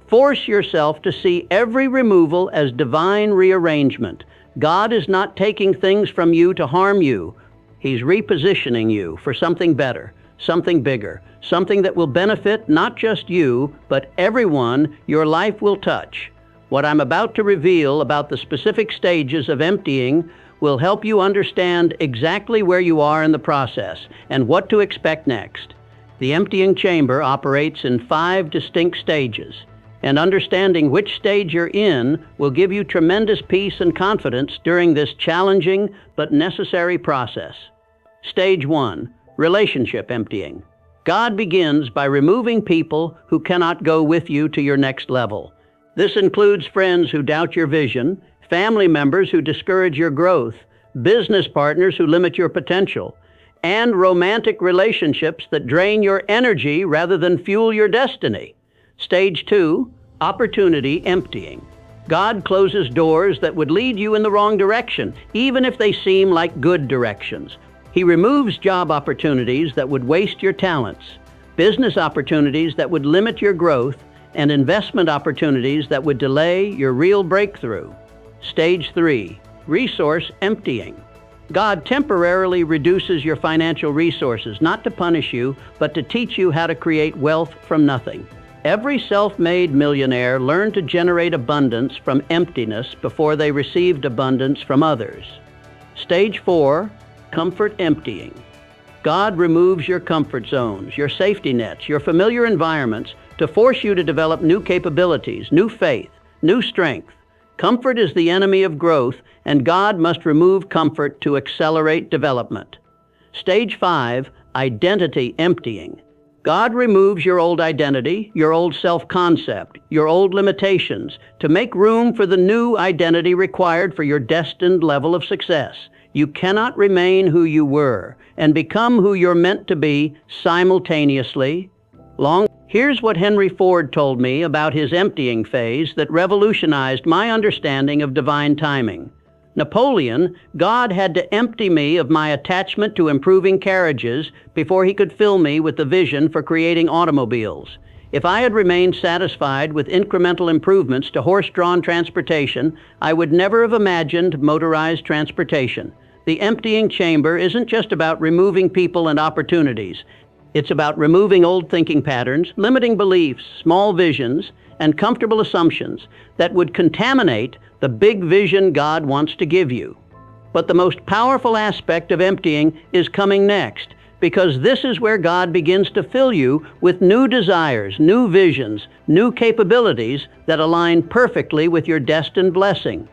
Force yourself to see every removal as divine rearrangement. God is not taking things from you to harm you. He's repositioning you for something better, something bigger, something that will benefit not just you, but everyone your life will touch. What I'm about to reveal about the specific stages of emptying will help you understand exactly where you are in the process and what to expect next. The emptying chamber operates in 5 distinct stages, and understanding which stage you're in will give you tremendous peace and confidence during this challenging but necessary process. Stage 1, relationship emptying. God begins by removing people who cannot go with you to your next level. This includes friends who doubt your vision, family members who discourage your growth, business partners who limit your potential, and romantic relationships that drain your energy rather than fuel your destiny. Stage 2, opportunity emptying. God closes doors that would lead you in the wrong direction, even if they seem like good directions. He removes job opportunities that would waste your talents, business opportunities that would limit your growth, and investment opportunities that would delay your real breakthrough. Stage 3, resource emptying. God temporarily reduces your financial resources, not to punish you, but to teach you how to create wealth from nothing. Every self-made millionaire learned to generate abundance from emptiness before they received abundance from others. Stage 4, comfort emptying. God removes your comfort zones, your safety nets, your familiar environments to force you to develop new capabilities, new faith, new strength. Comfort is the enemy of growth, and God must remove comfort to accelerate development. Stage 5, identity emptying. God removes your old identity, your old self-concept, your old limitations to make room for the new identity required for your destined level of success. You cannot remain who you were and become who you're meant to be simultaneously. Here's what Henry Ford told me about his emptying phase that revolutionized my understanding of divine timing. Napoleon, God had to empty me of my attachment to improving carriages before he could fill me with the vision for creating automobiles. If I had remained satisfied with incremental improvements to horse-drawn transportation, I would never have imagined motorized transportation. The emptying chamber isn't just about removing people and opportunities. It's about removing old thinking patterns, limiting beliefs, small visions, and comfortable assumptions that would contaminate the big vision God wants to give you. But the most powerful aspect of emptying is coming next, because this is where God begins to fill you with new desires, new visions, new capabilities that align perfectly with your destined blessing.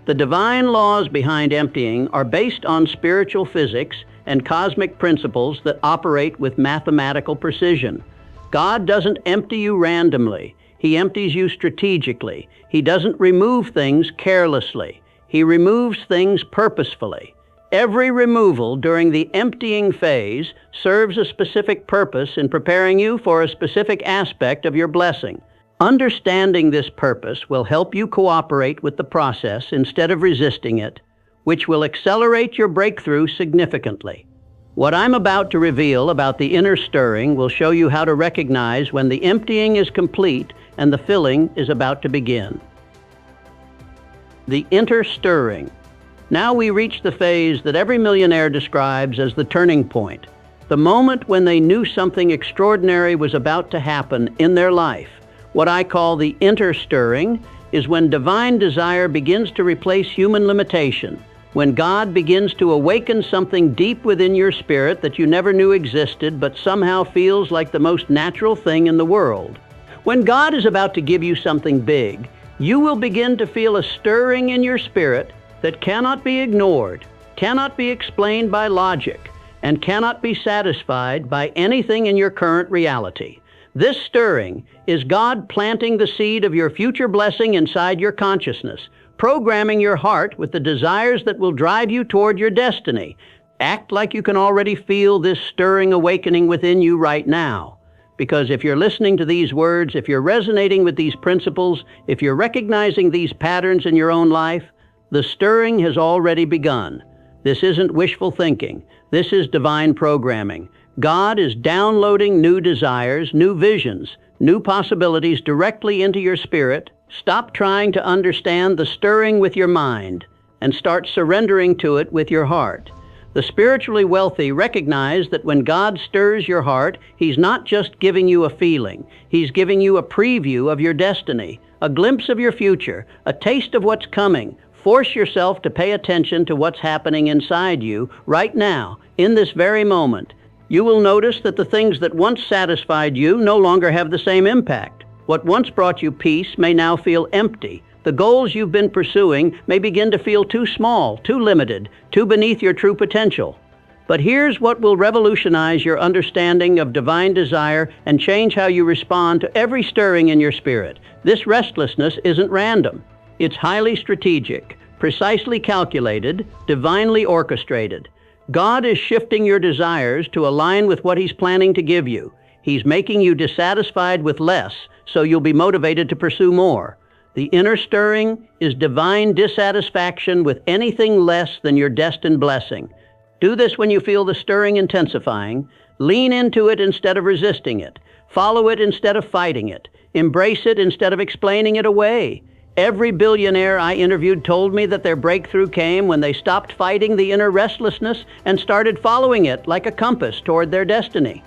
The divine laws behind emptying are based on spiritual physics and cosmic principles that operate with mathematical precision. God doesn't empty you randomly. He empties you strategically. He doesn't remove things carelessly. He removes things purposefully. Every removal during the emptying phase serves a specific purpose in preparing you for a specific aspect of your blessing. Understanding this purpose will help you cooperate with the process instead of resisting it, which will accelerate your breakthrough significantly. What I'm about to reveal about the inner stirring will show you how to recognize when the emptying is complete and the filling is about to begin. The inner stirring. Now we reach the phase that every millionaire describes as the turning point, the moment when they knew something extraordinary was about to happen in their life. What I call the inner stirring is when divine desire begins to replace human limitation, when God begins to awaken something deep within your spirit that you never knew existed but somehow feels like the most natural thing in the world. When God is about to give you something big, you will begin to feel a stirring in your spirit that cannot be ignored, cannot be explained by logic, and cannot be satisfied by anything in your current reality. This stirring is God planting the seed of your future blessing inside your consciousness, programming your heart with the desires that will drive you toward your destiny. Act like you can already feel this stirring awakening within you right now. Because if you're listening to these words, if you're resonating with these principles, if you're recognizing these patterns in your own life, the stirring has already begun. This isn't wishful thinking. This is divine programming. God is downloading new desires, new visions, new possibilities directly into your spirit. Stop trying to understand the stirring with your mind and start surrendering to it with your heart. The spiritually wealthy recognize that when God stirs your heart, He's not just giving you a feeling. He's giving you a preview of your destiny, a glimpse of your future, a taste of what's coming. Force yourself to pay attention to what's happening inside you right now, in this very moment. You will notice that the things that once satisfied you no longer have the same impact. What once brought you peace may now feel empty. The goals you've been pursuing may begin to feel too small, too limited, too beneath your true potential. But here's what will revolutionize your understanding of divine desire and change how you respond to every stirring in your spirit. This restlessness isn't random. It's highly strategic, precisely calculated, divinely orchestrated. God is shifting your desires to align with what He's planning to give you. He's making you dissatisfied with less, so you'll be motivated to pursue more. The inner stirring is divine dissatisfaction with anything less than your destined blessing. Do this when you feel the stirring intensifying. Lean into it instead of resisting it. Follow it instead of fighting it. Embrace it instead of explaining it away. Every billionaire I interviewed told me that their breakthrough came when they stopped fighting the inner restlessness and started following it like a compass toward their destiny.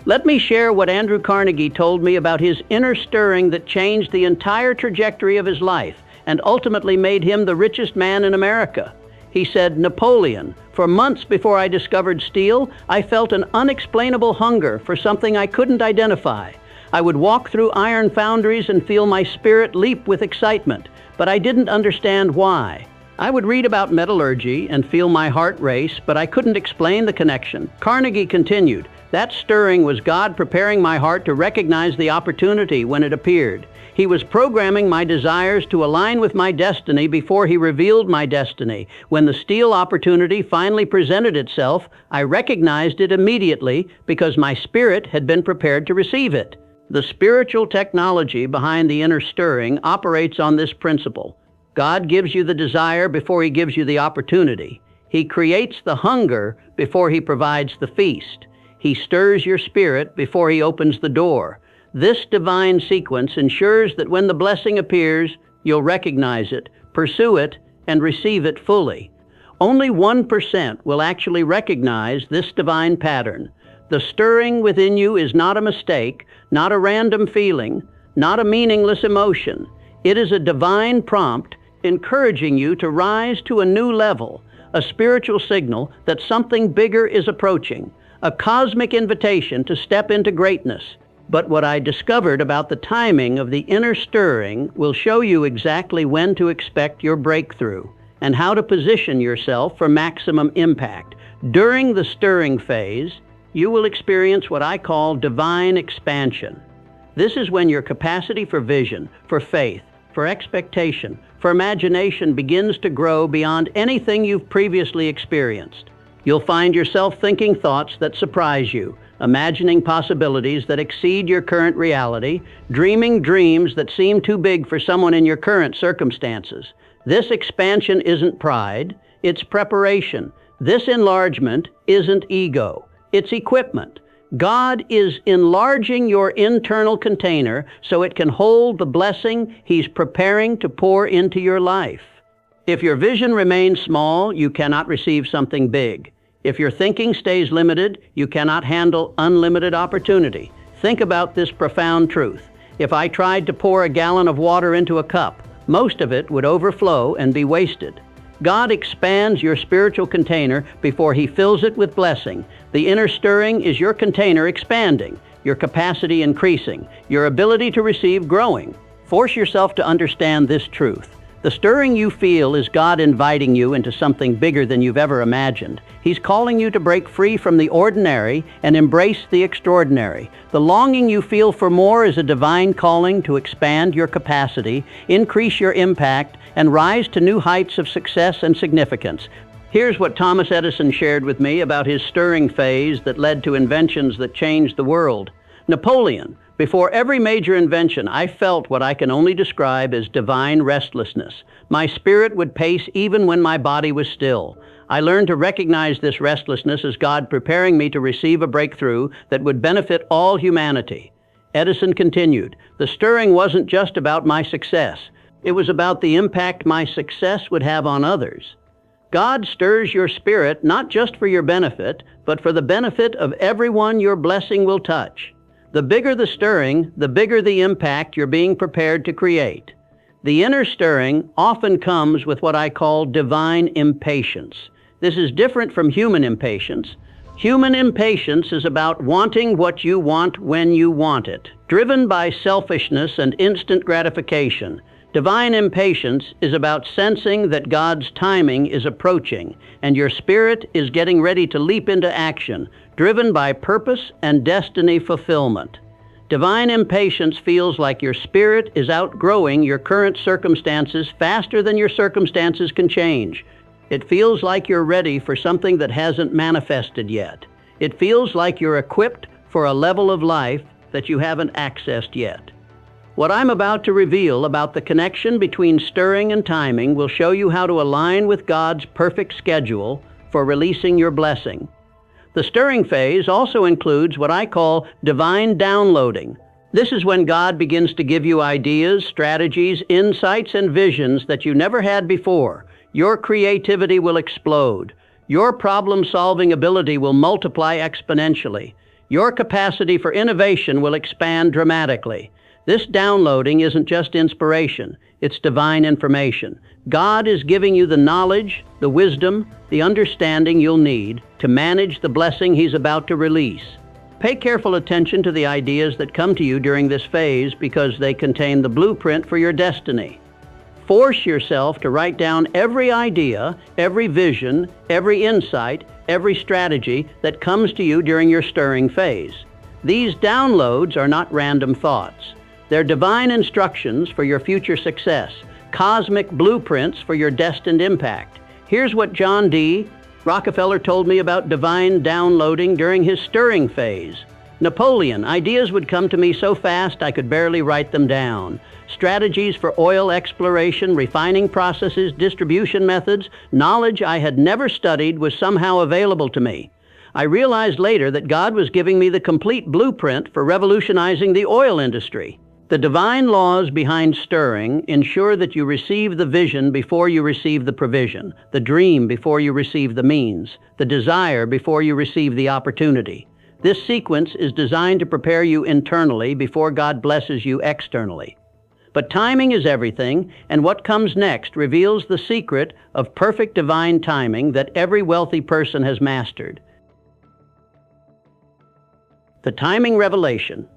Let me share what Andrew Carnegie told me about his inner stirring that changed the entire trajectory of his life and ultimately made him the richest man in America. He said, "Napoleon, for months before I discovered steel, I felt an unexplainable hunger for something I couldn't identify. I would walk through iron foundries and feel my spirit leap with excitement, but I didn't understand why. I would read about metallurgy and feel my heart race, but I couldn't explain the connection." Carnegie continued, "That stirring was God preparing my heart to recognize the opportunity when it appeared. He was programming my desires to align with my destiny before He revealed my destiny. When the steel opportunity finally presented itself, I recognized it immediately because my spirit had been prepared to receive it." The spiritual technology behind the inner stirring operates on this principle. God gives you the desire before He gives you the opportunity. He creates the hunger before He provides the feast. He stirs your spirit before He opens the door. This divine sequence ensures that when the blessing appears, you'll recognize it, pursue it, and receive it fully. Only 1% will actually recognize this divine pattern. The stirring within you is not a mistake, not a random feeling, not a meaningless emotion. It is a divine prompt encouraging you to rise to a new level, a spiritual signal that something bigger is approaching, a cosmic invitation to step into greatness. But what I discovered about the timing of the inner stirring will show you exactly when to expect your breakthrough and how to position yourself for maximum impact. During the stirring phase, you will experience what I call divine expansion. This is when your capacity for vision, for faith, for expectation, for imagination begins to grow beyond anything you've previously experienced. You'll find yourself thinking thoughts that surprise you, imagining possibilities that exceed your current reality, dreaming dreams that seem too big for someone in your current circumstances. This expansion isn't pride, it's preparation. This enlargement isn't ego, it's equipment. God is enlarging your internal container so it can hold the blessing He's preparing to pour into your life. If your vision remains small, you cannot receive something big. If your thinking stays limited, you cannot handle unlimited opportunity. Think about this profound truth. If I tried to pour a gallon of water into a cup, most of it would overflow and be wasted. God expands your spiritual container before He fills it with blessing. The inner stirring is your container expanding, your capacity increasing, your ability to receive growing. Force yourself to understand this truth. The stirring you feel is God inviting you into something bigger than you've ever imagined. He's calling you to break free from the ordinary and embrace the extraordinary. The longing you feel for more is a divine calling to expand your capacity, increase your impact, and rise to new heights of success and significance. Here's what Thomas Edison shared with me about his stirring phase that led to inventions that changed the world. Napoleon. Before every major invention, I felt what I can only describe as divine restlessness. My spirit would pace even when my body was still. I learned to recognize this restlessness as God preparing me to receive a breakthrough that would benefit all humanity. Edison continued, "The stirring wasn't just about my success. It was about the impact my success would have on others." God stirs your spirit not just for your benefit, but for the benefit of everyone your blessing will touch. The bigger the stirring, the bigger the impact you're being prepared to create. The inner stirring often comes with what I call divine impatience. This is different from human impatience. Human impatience is about wanting what you want when you want it, driven by selfishness and instant gratification. Divine impatience is about sensing that God's timing is approaching and your spirit is getting ready to leap into action, driven by purpose and destiny fulfillment. Divine impatience feels like your spirit is outgrowing your current circumstances faster than your circumstances can change. It feels like you're ready for something that hasn't manifested yet. It feels like you're equipped for a level of life that you haven't accessed yet. What I'm about to reveal about the connection between stirring and timing will show you how to align with God's perfect schedule for releasing your blessing. The stirring phase also includes what I call divine downloading. This is when God begins to give you ideas, strategies, insights, and visions that you never had before. Your creativity will explode. Your problem-solving ability will multiply exponentially. Your capacity for innovation will expand dramatically. This downloading isn't just inspiration, it's divine information. God is giving you the knowledge, the wisdom, the understanding you'll need to manage the blessing He's about to release. Pay careful attention to the ideas that come to you during this phase because they contain the blueprint for your destiny. Force yourself to write down every idea, every vision, every insight, every strategy that comes to you during your stirring phase. These downloads are not random thoughts. They're divine instructions for your future success, cosmic blueprints for your destined impact. Here's what John D. Rockefeller told me about divine downloading during his stirring phase. Napoleon, ideas would come to me so fast I could barely write them down. Strategies for oil exploration, refining processes, distribution methods, knowledge I had never studied was somehow available to me. I realized later that God was giving me the complete blueprint for revolutionizing the oil industry. The divine laws behind stirring ensure that you receive the vision before you receive the provision, the dream before you receive the means, the desire before you receive the opportunity. This sequence is designed to prepare you internally before God blesses you externally. But timing is everything, and what comes next reveals the secret of perfect divine timing that every wealthy person has mastered. The timing revelation.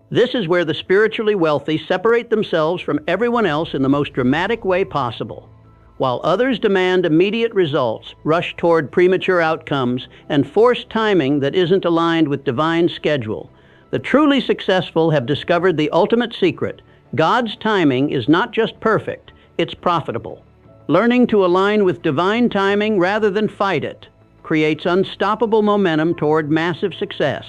This is where the spiritually wealthy separate themselves from everyone else in the most dramatic way possible. While others demand immediate results, rush toward premature outcomes, and force timing that isn't aligned with divine schedule, the truly successful have discovered the ultimate secret. God's timing is not just perfect, it's profitable. Learning to align with divine timing rather than fight it creates unstoppable momentum toward massive success.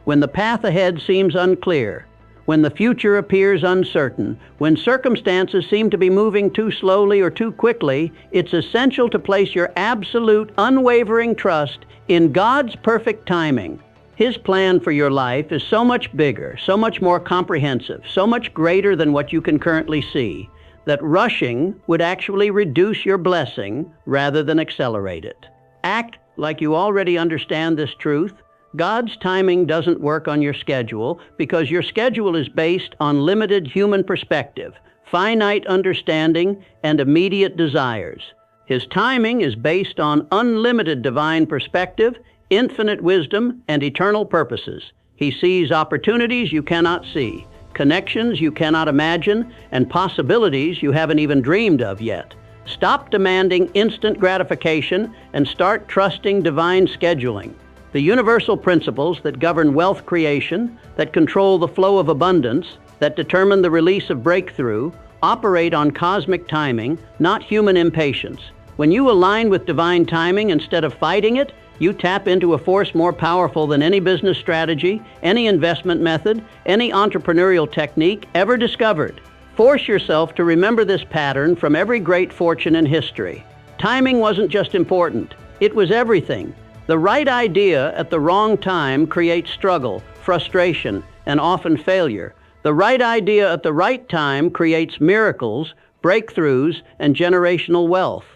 When the path ahead seems unclear, when the future appears uncertain, when circumstances seem to be moving too slowly or too quickly, it's essential to place your absolute, unwavering trust in God's perfect timing. His plan for your life is so much bigger, so much more comprehensive, so much greater than what you can currently see, that rushing would actually reduce your blessing rather than accelerate it. Act like you already understand this truth. God's timing doesn't work on your schedule because your schedule is based on limited human perspective, finite understanding, and immediate desires. His timing is based on unlimited divine perspective, infinite wisdom, and eternal purposes. He sees opportunities you cannot see, connections you cannot imagine, and possibilities you haven't even dreamed of yet. Stop demanding instant gratification and start trusting divine scheduling. The universal principles that govern wealth creation, that control the flow of abundance, that determine the release of breakthrough, operate on cosmic timing, not human impatience. When you align with divine timing instead of fighting it, you tap into a force more powerful than any business strategy, any investment method, any entrepreneurial technique ever discovered. Force yourself to remember this pattern from every great fortune in history. Timing wasn't just important, it was everything. The right idea at the wrong time creates struggle, frustration, and often failure. The right idea at the right time creates miracles, breakthroughs, and generational wealth.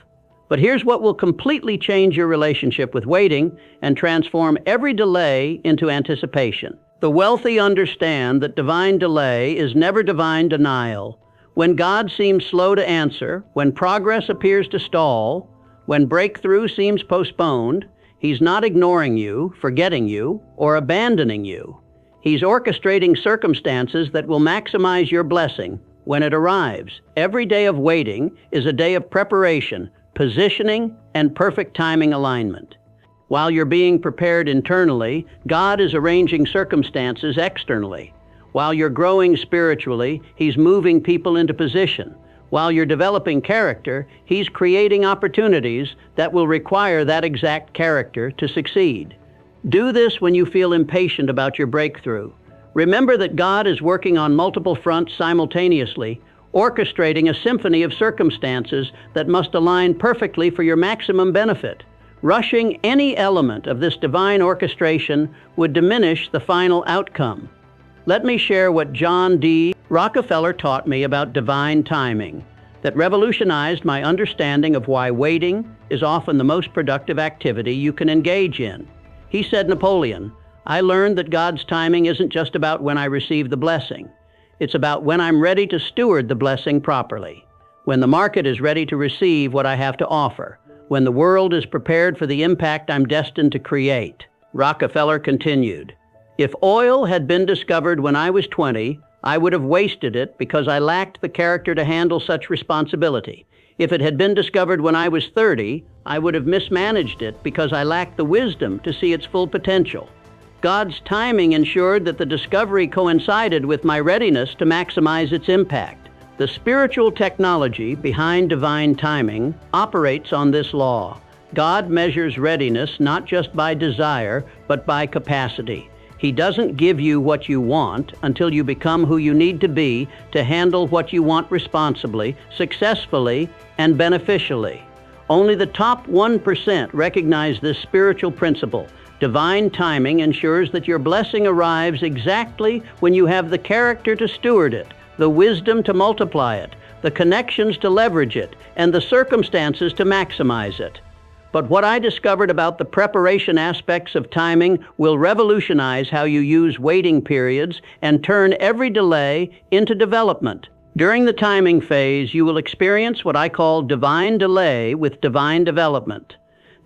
But here's what will completely change your relationship with waiting and transform every delay into anticipation. The wealthy understand that divine delay is never divine denial. When God seems slow to answer, when progress appears to stall, when breakthrough seems postponed, He's not ignoring you, forgetting you, or abandoning you. He's orchestrating circumstances that will maximize your blessing when it arrives. Every day of waiting is a day of preparation, positioning, and perfect timing alignment. While you're being prepared internally, God is arranging circumstances externally. While you're growing spiritually, He's moving people into position. While you're developing character, He's creating opportunities that will require that exact character to succeed. Do this when you feel impatient about your breakthrough. Remember that God is working on multiple fronts simultaneously, orchestrating a symphony of circumstances that must align perfectly for your maximum benefit. Rushing any element of this divine orchestration would diminish the final outcome. Let me share what John D. Rockefeller taught me about divine timing, that revolutionized my understanding of why waiting is often the most productive activity you can engage in. He said, "Napoleon, I learned that God's timing isn't just about when I receive the blessing. It's about when I'm ready to steward the blessing properly, when the market is ready to receive what I have to offer, when the world is prepared for the impact I'm destined to create." Rockefeller continued, "If oil had been discovered when I was 20, I would have wasted it because I lacked the character to handle such responsibility. If it had been discovered when I was 30, I would have mismanaged it because I lacked the wisdom to see its full potential. God's timing ensured that the discovery coincided with my readiness to maximize its impact. The spiritual technology behind divine timing operates on this law. God measures readiness not just by desire, but by capacity. He doesn't give you what you want until you become who you need to be to handle what you want responsibly, successfully, and beneficially. Only the top 1% recognize this spiritual principle. Divine timing ensures that your blessing arrives exactly when you have the character to steward it, the wisdom to multiply it, the connections to leverage it, and the circumstances to maximize it. But what I discovered about the preparation aspects of timing will revolutionize how you use waiting periods and turn every delay into development. During the timing phase, you will experience what I call divine delay with divine development.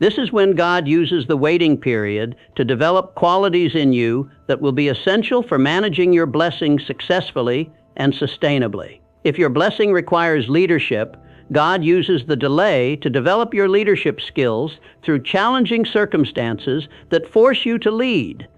This is when God uses the waiting period to develop qualities in you that will be essential for managing your blessing successfully and sustainably. If your blessing requires leadership, God uses the delay to develop your leadership skills through challenging circumstances that force you to lead.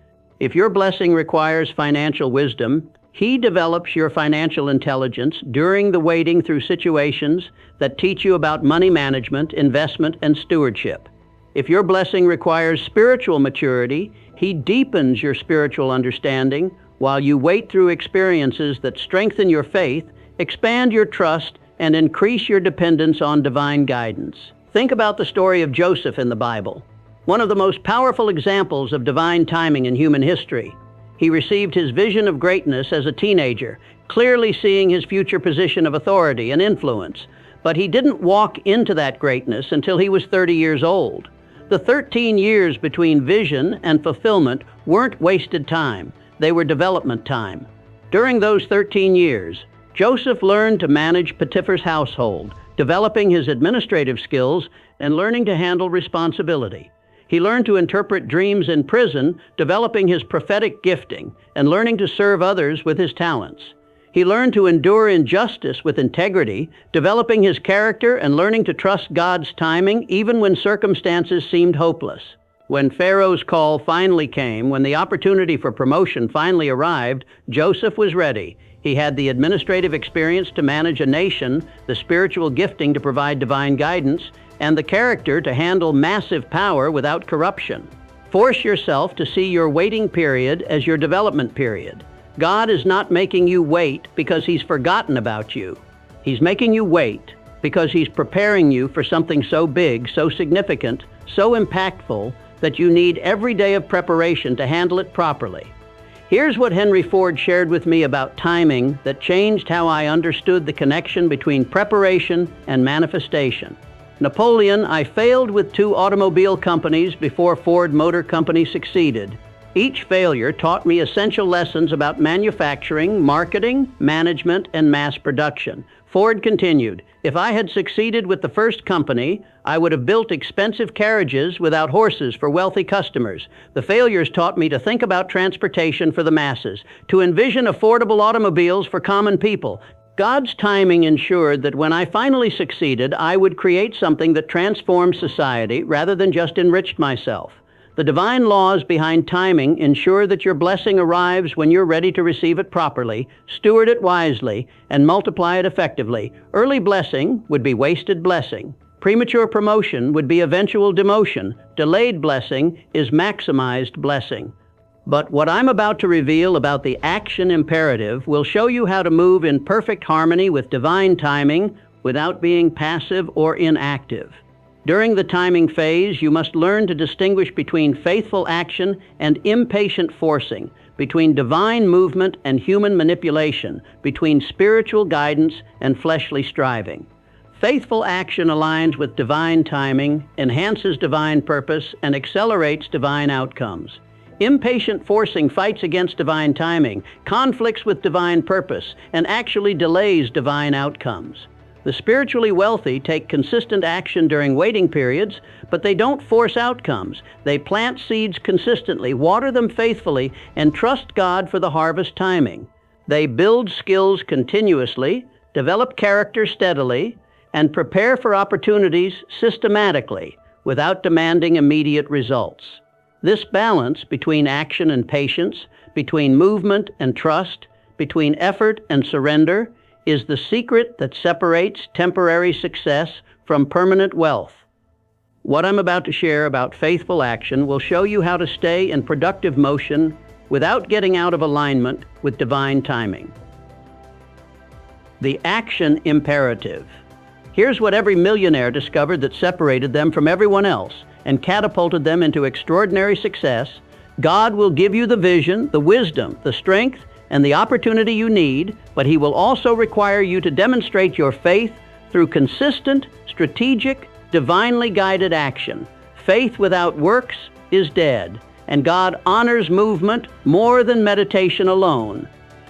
If your blessing requires financial wisdom, He develops your financial intelligence during the waiting through situations that teach you about money management, investment, and stewardship. If your blessing requires spiritual maturity, He deepens your spiritual understanding while you wait through experiences that strengthen your faith, expand your trust, and increase your dependence on divine guidance. Think about the story of Joseph in the Bible, one of the most powerful examples of divine timing in human history. He received his vision of greatness as a teenager, clearly seeing his future position of authority and influence, but he didn't walk into that greatness until he was 30 years old. The 13 years between vision and fulfillment weren't wasted time, they were development time. During those 13 years, Joseph learned to manage Potiphar's household, developing his administrative skills and learning to handle responsibility. He learned to interpret dreams in prison, developing his prophetic gifting and learning to serve others with his talents. He learned to endure injustice with integrity, developing his character and learning to trust God's timing even when circumstances seemed hopeless. When Pharaoh's call finally came, when the opportunity for promotion finally arrived, Joseph was ready. He had the administrative experience to manage a nation, the spiritual gifting to provide divine guidance, and the character to handle massive power without corruption. Force yourself to see your waiting period as your development period. God is not making you wait because He's forgotten about you. He's making you wait because He's preparing you for something so big, so significant, so impactful, that you need every day of preparation to handle it properly. Here's what Henry Ford shared with me about timing that changed how I understood the connection between preparation and manifestation. Napoleon, I failed with 2 automobile companies before Ford Motor Company succeeded. Each failure taught me essential lessons about manufacturing, marketing, management, and mass production. Ford continued, "If I had succeeded with the first company, I would have built expensive carriages without horses for wealthy customers. The failures taught me to think about transportation for the masses, to envision affordable automobiles for common people. God's timing ensured that when I finally succeeded, I would create something that transformed society rather than just enriched myself. The divine laws behind timing ensure that your blessing arrives when you're ready to receive it properly, steward it wisely, and multiply it effectively. Early blessing would be wasted blessing. Premature promotion would be eventual demotion. Delayed blessing is maximized blessing." But what I'm about to reveal about the action imperative will show you how to move in perfect harmony with divine timing without being passive or inactive. During the timing phase, you must learn to distinguish between faithful action and impatient forcing, between divine movement and human manipulation, between spiritual guidance and fleshly striving. Faithful action aligns with divine timing, enhances divine purpose, and accelerates divine outcomes. Impatient forcing fights against divine timing, conflicts with divine purpose, and actually delays divine outcomes. The spiritually wealthy take consistent action during waiting periods, but they don't force outcomes. They plant seeds consistently, water them faithfully, and trust God for the harvest timing. They build skills continuously, develop character steadily, and prepare for opportunities systematically without demanding immediate results. This balance between action and patience, between movement and trust, between effort and surrender, is the secret that separates temporary success from permanent wealth. What I'm about to share about faithful action will show you how to stay in productive motion without getting out of alignment with divine timing. The action imperative. Here's what every millionaire discovered that separated them from everyone else and catapulted them into extraordinary success. God will give you the vision, the wisdom, the strength, and the opportunity you need, but He will also require you to demonstrate your faith through consistent, strategic, divinely guided action. Faith without works is dead, and God honors movement more than meditation alone.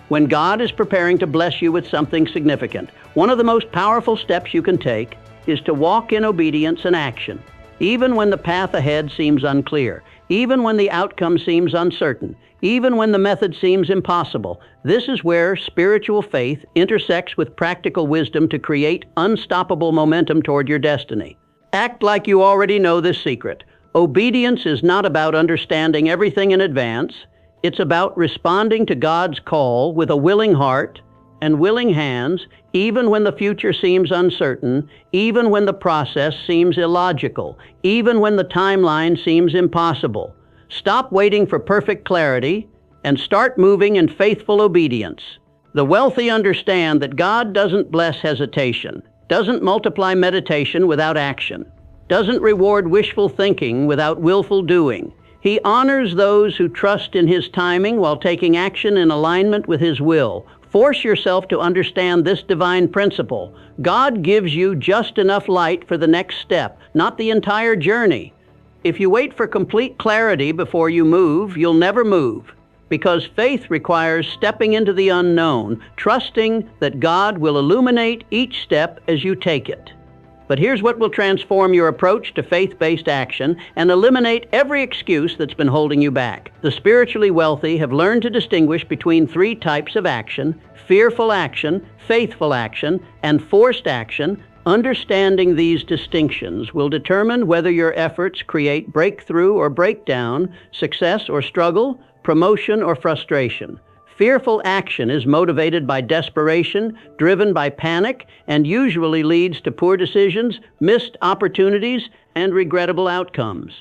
When God is preparing to bless you with something significant, one of the most powerful steps you can take is to walk in obedience and action. Even when the path ahead seems unclear, even when the outcome seems uncertain, even when the method seems impossible, this is where spiritual faith intersects with practical wisdom to create unstoppable momentum toward your destiny. Act like you already know this secret. Obedience is not about understanding everything in advance. It's about responding to God's call with a willing heart and willing hands, even when the future seems uncertain, even when the process seems illogical, even when the timeline seems impossible. Stop waiting for perfect clarity and start moving in faithful obedience. The wealthy understand that God doesn't bless hesitation, doesn't multiply meditation without action, doesn't reward wishful thinking without willful doing. He honors those who trust in His timing while taking action in alignment with His will. Force yourself to understand this divine principle. God gives you just enough light for the next step, not the entire journey. If you wait for complete clarity before you move, you'll never move, because faith requires stepping into the unknown, trusting that God will illuminate each step as you take it. But here's what will transform your approach to faith-based action and eliminate every excuse that's been holding you back. The spiritually wealthy have learned to distinguish between three types of action: fearful action, faithful action, and forced action. Understanding these distinctions will determine whether your efforts create breakthrough or breakdown, success or struggle, promotion or frustration. Fearful action is motivated by desperation, driven by panic, and usually leads to poor decisions, missed opportunities, and regrettable outcomes.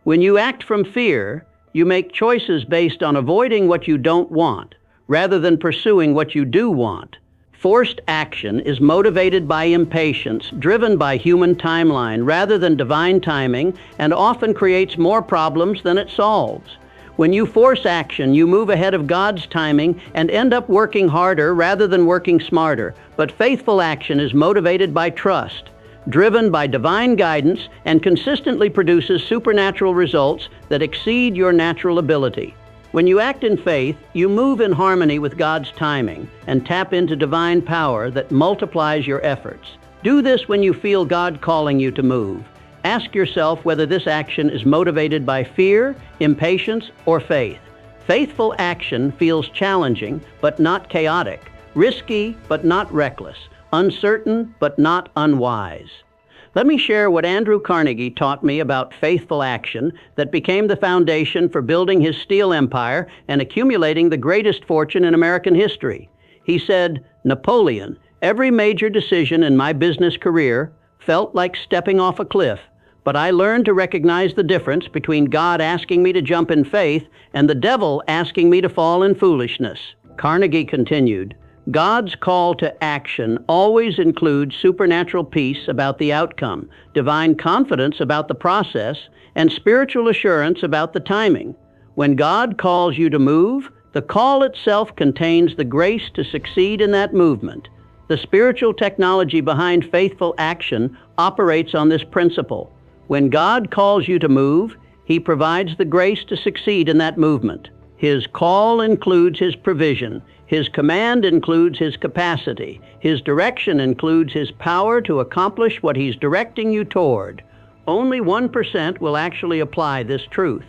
When you act from fear, you make choices based on avoiding what you don't want, rather than pursuing what you do want. Forced action is motivated by impatience, driven by human timeline rather than divine timing, and often creates more problems than it solves. When you force action, you move ahead of God's timing and end up working harder rather than working smarter. But faithful action is motivated by trust, driven by divine guidance, and consistently produces supernatural results that exceed your natural ability. When you act in faith, you move in harmony with God's timing and tap into divine power that multiplies your efforts. Do this when you feel God calling you to move. Ask yourself whether this action is motivated by fear, impatience, or faith. Faithful action feels challenging but not chaotic, risky but not reckless, uncertain but not unwise. Let me share what Andrew Carnegie taught me about faithful action that became the foundation for building his steel empire and accumulating the greatest fortune in American history. He said, "Napoleon, every major decision in my business career felt like stepping off a cliff. But I learned to recognize the difference between God asking me to jump in faith and the devil asking me to fall in foolishness." Carnegie continued, "God's call to action always includes supernatural peace about the outcome, divine confidence about the process, and spiritual assurance about the timing. When God calls you to move, the call itself contains the grace to succeed in that movement. The spiritual technology behind faithful action operates on this principle. When God calls you to move, He provides the grace to succeed in that movement. His call includes His provision. His command includes His capacity. His direction includes His power to accomplish what He's directing you toward. Only 1% will actually apply this truth.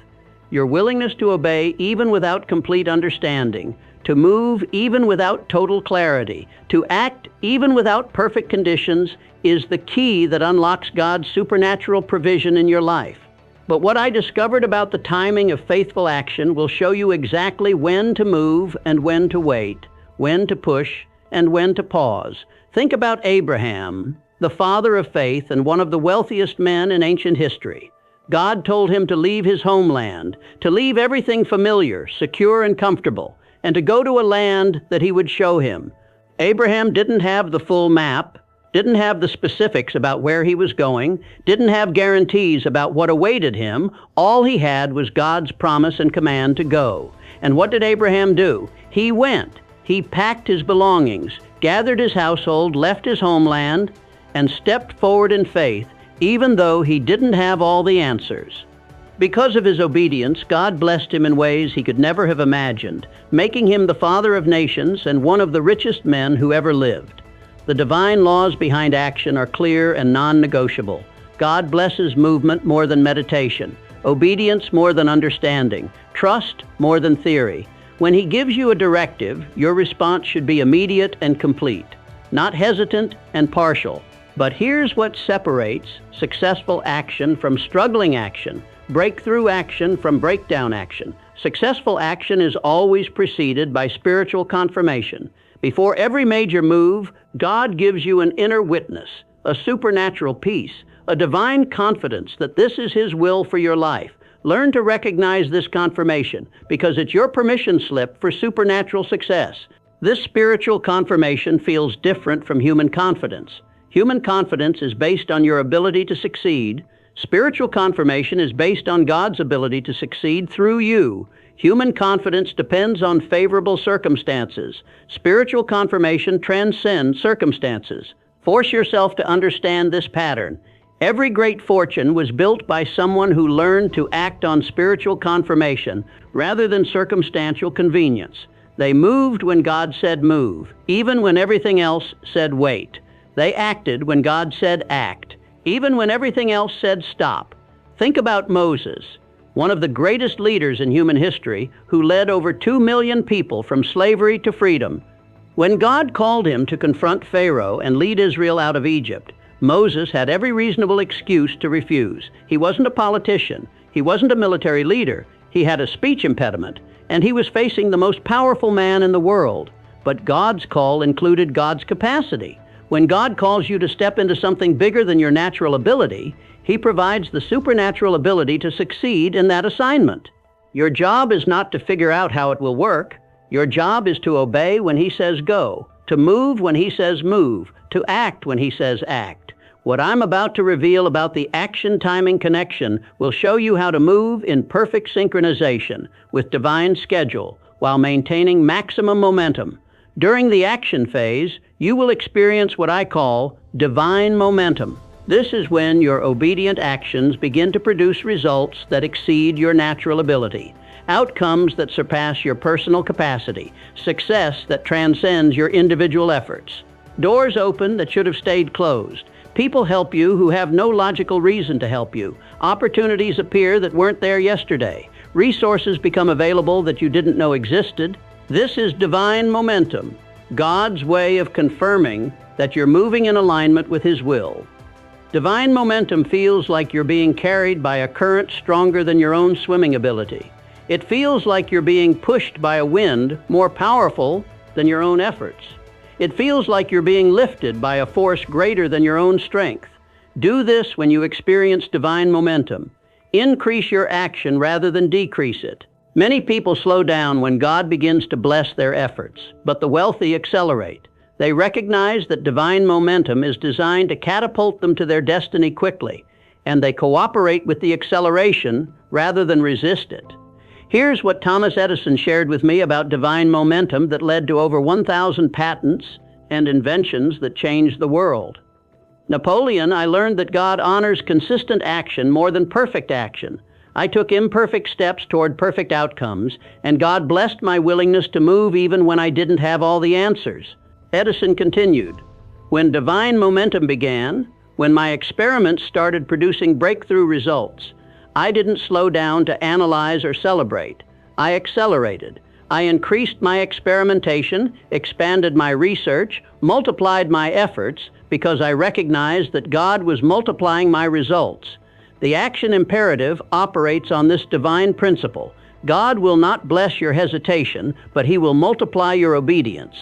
Your willingness to obey even without complete understanding, to move even without total clarity, to act even without perfect conditions, is the key that unlocks God's supernatural provision in your life. But what I discovered about the timing of faithful action will show you exactly when to move and when to wait, when to push and when to pause. Think about Abraham, the father of faith and one of the wealthiest men in ancient history. God told him to leave his homeland, to leave everything familiar, secure, and comfortable, and to go to a land that He would show him. Abraham didn't have the full map, didn't have the specifics about where he was going, didn't have guarantees about what awaited him. All he had was God's promise and command to go. And what did Abraham do? He went. He packed his belongings, gathered his household, left his homeland, and stepped forward in faith, even though he didn't have all the answers. Because of his obedience, God blessed him in ways he could never have imagined, making him the father of nations and one of the richest men who ever lived. The divine laws behind action are clear and non-negotiable. God blesses movement more than meditation, obedience more than understanding, trust more than theory. When He gives you a directive, your response should be immediate and complete, not hesitant and partial. But here's what separates successful action from struggling action, breakthrough action from breakdown action. Successful action is always preceded by spiritual confirmation. Before every major move, God gives you an inner witness, a supernatural peace, a divine confidence that this is His will for your life. Learn to recognize this confirmation because it's your permission slip for supernatural success. This spiritual confirmation feels different from human confidence. Human confidence is based on your ability to succeed. Spiritual confirmation is based on God's ability to succeed through you. Human confidence depends on favorable circumstances. Spiritual confirmation transcends circumstances. Force yourself to understand this pattern. Every great fortune was built by someone who learned to act on spiritual confirmation rather than circumstantial convenience. They moved when God said move, even when everything else said wait. They acted when God said act, even when everything else said stop. Think about Moses, one of the greatest leaders in human history, who led over 2 million people from slavery to freedom. When God called him to confront Pharaoh and lead Israel out of Egypt, Moses had every reasonable excuse to refuse. He wasn't a politician. He wasn't a military leader. He had a speech impediment, and he was facing the most powerful man in the world. But God's call included God's capacity. When God calls you to step into something bigger than your natural ability, He provides the supernatural ability to succeed in that assignment. Your job is not to figure out how it will work. Your job is to obey when He says go, to move when He says move, to act when He says act. What I'm about to reveal about the action-timing connection will show you how to move in perfect synchronization with divine schedule while maintaining maximum momentum. During the action phase, you will experience what I call divine momentum. This is when your obedient actions begin to produce results that exceed your natural ability, outcomes that surpass your personal capacity, success that transcends your individual efforts. Doors open that should have stayed closed. People help you who have no logical reason to help you. Opportunities appear that weren't there yesterday. Resources become available that you didn't know existed. This is divine momentum, God's way of confirming that you're moving in alignment with His will. Divine momentum feels like you're being carried by a current stronger than your own swimming ability. It feels like you're being pushed by a wind more powerful than your own efforts. It feels like you're being lifted by a force greater than your own strength. Do this when you experience divine momentum. Increase your action rather than decrease it. Many people slow down when God begins to bless their efforts, but the wealthy accelerate. They recognize that divine momentum is designed to catapult them to their destiny quickly, and they cooperate with the acceleration rather than resist it. Here's what Thomas Edison shared with me about divine momentum that led to over 1,000 patents and inventions that changed the world. Napoleon, I learned that God honors consistent action more than perfect action. I took imperfect steps toward perfect outcomes, and God blessed my willingness to move even when I didn't have all the answers. Edison continued, when divine momentum began, when my experiments started producing breakthrough results, I didn't slow down to analyze or celebrate. I accelerated. I increased my experimentation, expanded my research, multiplied my efforts, because I recognized that God was multiplying my results. The action imperative operates on this divine principle. God will not bless your hesitation, but He will multiply your obedience.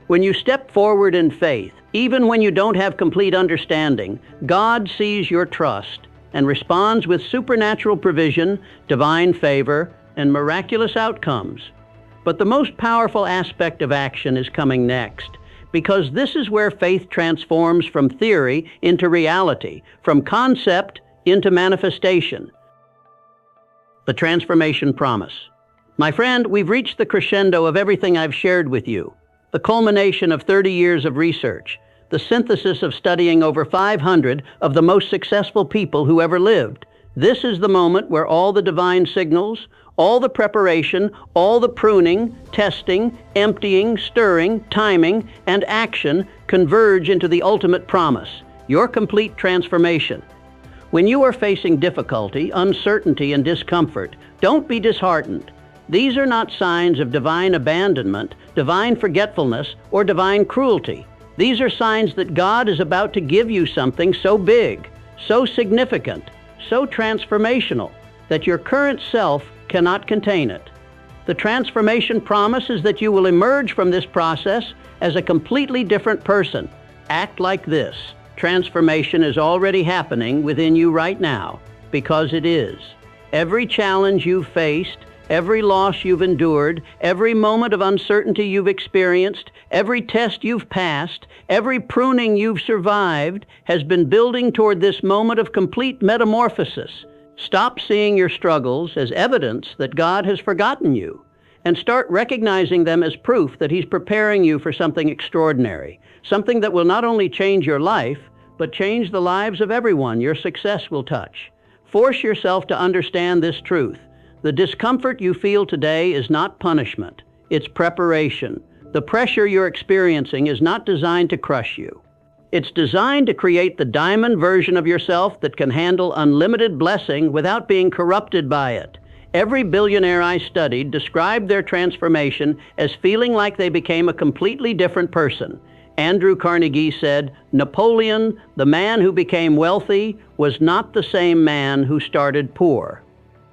When you step forward in faith, even when you don't have complete understanding, God sees your trust and responds with supernatural provision, divine favor, and miraculous outcomes. But the most powerful aspect of action is coming next, because this is where faith transforms from theory into reality, from concept into manifestation. The transformation promise. My friend, we've reached the crescendo of everything I've shared with you, the culmination of 30 years of research, the synthesis of studying over 500 of the most successful people who ever lived. This is the moment where all the divine signals, all the preparation, all the pruning, testing, emptying, stirring, timing, and action converge into the ultimate promise, your complete transformation. When you are facing difficulty, uncertainty, and discomfort, don't be disheartened. These are not signs of divine abandonment, divine forgetfulness, or divine cruelty. These are signs that God is about to give you something so big, so significant, so transformational, that your current self cannot contain it. The transformation promise is that you will emerge from this process as a completely different person. Act like this. Transformation is already happening within you right now, because it is. Every challenge you've faced, every loss you've endured, every moment of uncertainty you've experienced, every test you've passed, every pruning you've survived has been building toward this moment of complete metamorphosis. Stop seeing your struggles as evidence that God has forgotten you, and start recognizing them as proof that He's preparing you for something extraordinary, something that will not only change your life, but change the lives of everyone your success will touch. Force yourself to understand this truth. The discomfort you feel today is not punishment, it's preparation. The pressure you're experiencing is not designed to crush you. It's designed to create the diamond version of yourself that can handle unlimited blessing without being corrupted by it. Every billionaire I studied described their transformation as feeling like they became a completely different person. Andrew Carnegie said, "Napoleon, the man who became wealthy, was not the same man who started poor."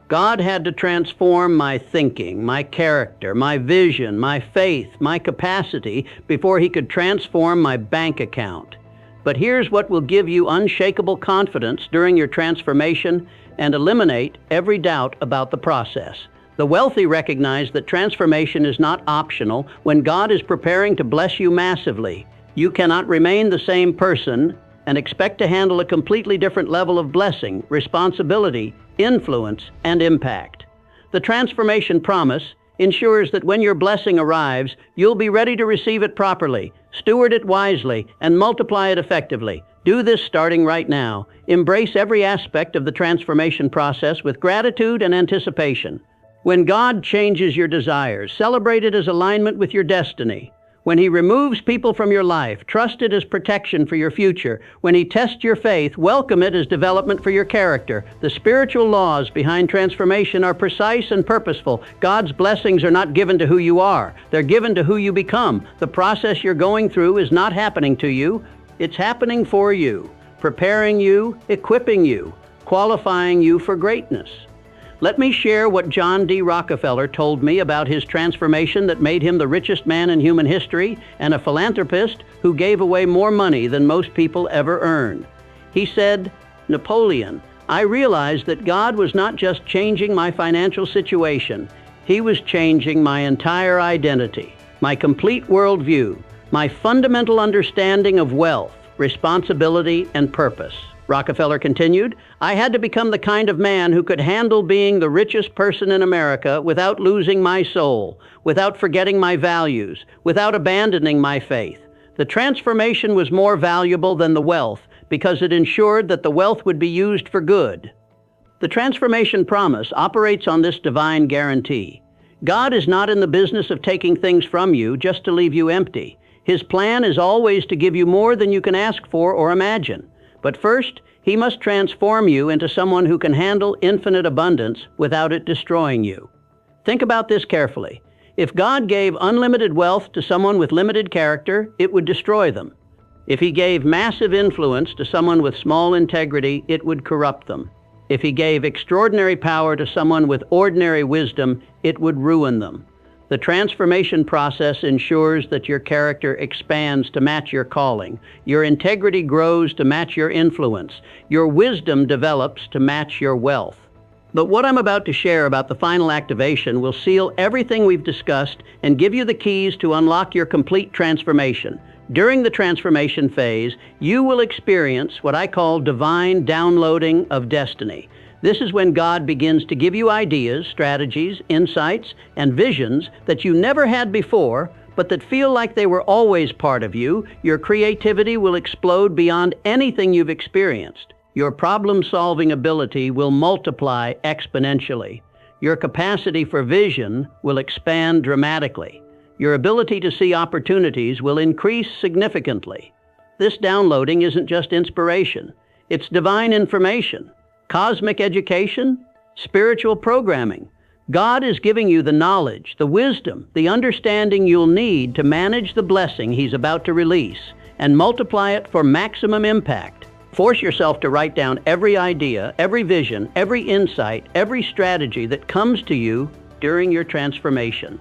God had to transform my thinking, my character, my vision, my faith, my capacity before He could transform my bank account. But here's what will give you unshakable confidence during your transformation and eliminate every doubt about the process. The wealthy recognize that transformation is not optional when God is preparing to bless you massively. You cannot remain the same person and expect to handle a completely different level of blessing, responsibility, influence, and impact. The transformation promise ensures that when your blessing arrives, you'll be ready to receive it properly, steward it wisely, and multiply it effectively. Do this starting right now. Embrace every aspect of the transformation process with gratitude and anticipation. When God changes your desires, celebrate it as alignment with your destiny. When He removes people from your life, trust it as protection for your future. When He tests your faith, welcome it as development for your character. The spiritual laws behind transformation are precise and purposeful. God's blessings are not given to who you are. They're given to who you become. The process you're going through is not happening to you. It's happening for you, preparing you, equipping you, qualifying you for greatness. Let me share what John D. Rockefeller told me about his transformation that made him the richest man in human history and a philanthropist who gave away more money than most people ever earned. He said, "Napoleon, I realized that God was not just changing my financial situation. He was changing my entire identity, my complete worldview, my fundamental understanding of wealth, responsibility, and purpose." Rockefeller continued, "I had to become the kind of man who could handle being the richest person in America without losing my soul, without forgetting my values, without abandoning my faith. The transformation was more valuable than the wealth because it ensured that the wealth would be used for good." The transformation promise operates on this divine guarantee. God is not in the business of taking things from you just to leave you empty. His plan is always to give you more than you can ask for or imagine. But first, He must transform you into someone who can handle infinite abundance without it destroying you. Think about this carefully. If God gave unlimited wealth to someone with limited character, it would destroy them. If He gave massive influence to someone with small integrity, it would corrupt them. If He gave extraordinary power to someone with ordinary wisdom, it would ruin them. The transformation process ensures that your character expands to match your calling. Your integrity grows to match your influence. Your wisdom develops to match your wealth. But what I'm about to share about the final activation will seal everything we've discussed and give you the keys to unlock your complete transformation. During the transformation phase, you will experience what I call divine downloading of destiny. This is when God begins to give you ideas, strategies, insights, and visions that you never had before, but that feel like they were always part of you. Your creativity will explode beyond anything you've experienced. Your problem-solving ability will multiply exponentially. Your capacity for vision will expand dramatically. Your ability to see opportunities will increase significantly. This downloading isn't just inspiration. It's divine information. Cosmic education, spiritual programming. God is giving you the knowledge, the wisdom, the understanding you'll need to manage the blessing He's about to release and multiply it for maximum impact. Force yourself to write down every idea, every vision, every insight, every strategy that comes to you during your transformation.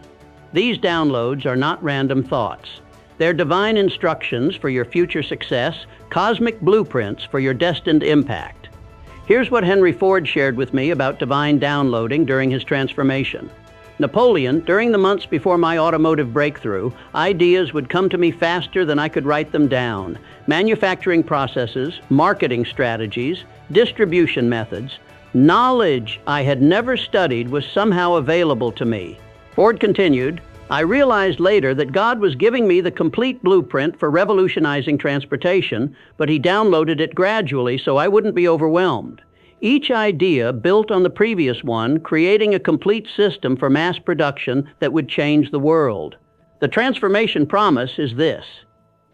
These downloads are not random thoughts. They're divine instructions for your future success, cosmic blueprints for your destined impact. Here's what Henry Ford shared with me about divine downloading during his transformation. "Napoleon, during the months before my automotive breakthrough, ideas would come to me faster than I could write them down. Manufacturing processes, marketing strategies, distribution methods, knowledge I had never studied was somehow available to me." Ford continued, "I realized later that God was giving me the complete blueprint for revolutionizing transportation, but He downloaded it gradually so I wouldn't be overwhelmed. Each idea built on the previous one, creating a complete system for mass production that would change the world. The transformation promise is this: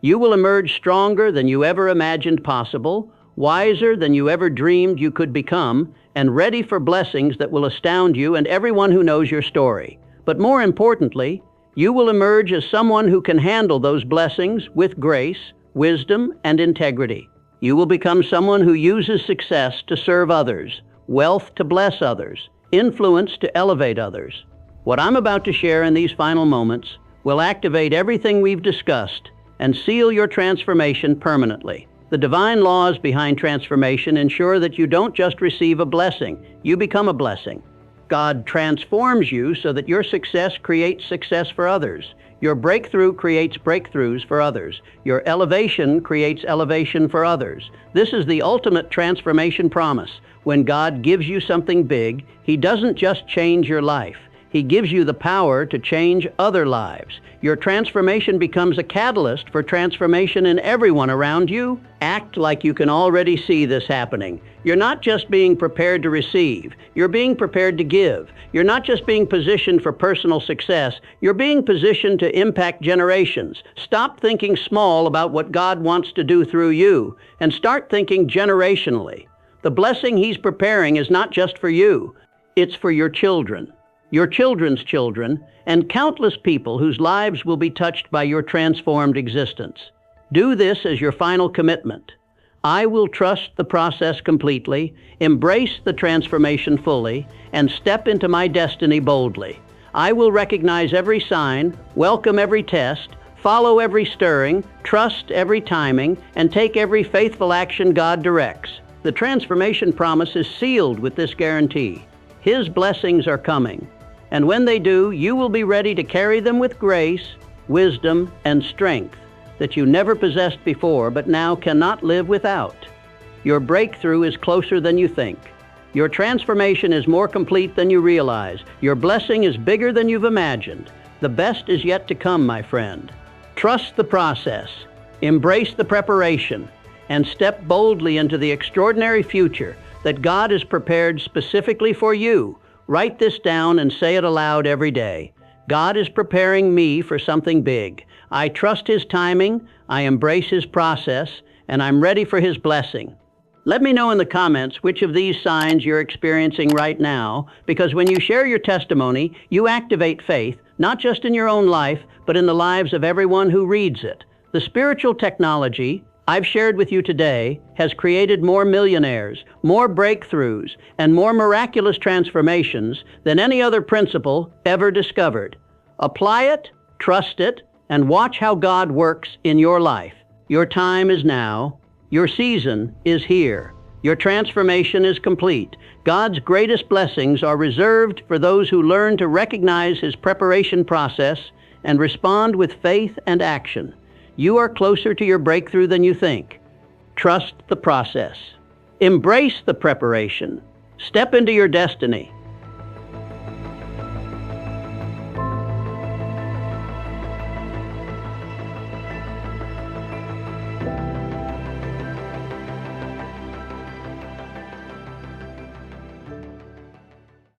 You will emerge stronger than you ever imagined possible, wiser than you ever dreamed you could become, and ready for blessings that will astound you and everyone who knows your story. But more importantly, you will emerge as someone who can handle those blessings with grace, wisdom, and integrity. You will become someone who uses success to serve others, wealth to bless others, influence to elevate others. What I'm about to share in these final moments will activate everything we've discussed and seal your transformation permanently. The divine laws behind transformation ensure that you don't just receive a blessing, you become a blessing. God transforms you so that your success creates success for others. Your breakthrough creates breakthroughs for others. Your elevation creates elevation for others. This is the ultimate transformation promise. When God gives you something big, He doesn't just change your life. He gives you the power to change other lives. Your transformation becomes a catalyst for transformation in everyone around you. Act like you can already see this happening. You're not just being prepared to receive, you're being prepared to give. You're not just being positioned for personal success, you're being positioned to impact generations. Stop thinking small about what God wants to do through you, and start thinking generationally. The blessing He's preparing is not just for you, it's for your children, your children's children, and countless people whose lives will be touched by your transformed existence. Do this as your final commitment. I will trust the process completely, embrace the transformation fully, and step into my destiny boldly. I will recognize every sign, welcome every test, follow every stirring, trust every timing, and take every faithful action God directs. The transformation promise is sealed with this guarantee. His blessings are coming. And when they do, you will be ready to carry them with grace, wisdom, and strength that you never possessed before but now cannot live without. Your breakthrough is closer than you think. Your transformation is more complete than you realize. Your blessing is bigger than you've imagined. The best is yet to come, my friend. Trust the process, embrace the preparation, and step boldly into the extraordinary future that God has prepared specifically for you. Write this down and say it aloud every day. God is preparing me for something big. I trust His timing, I embrace His process, and I'm ready for His blessing. Let me know in the comments which of these signs you're experiencing right now, because when you share your testimony, you activate faith, not just in your own life, but in the lives of everyone who reads it. The spiritual technology I've shared with you today has created more millionaires, more breakthroughs, and more miraculous transformations than any other principle ever discovered. Apply it, trust it, and watch how God works in your life. Your time is now. Your season is here. Your transformation is complete. God's greatest blessings are reserved for those who learn to recognize His preparation process and respond with faith and action. You are closer to your breakthrough than you think. Trust the process. Embrace the preparation. Step into your destiny.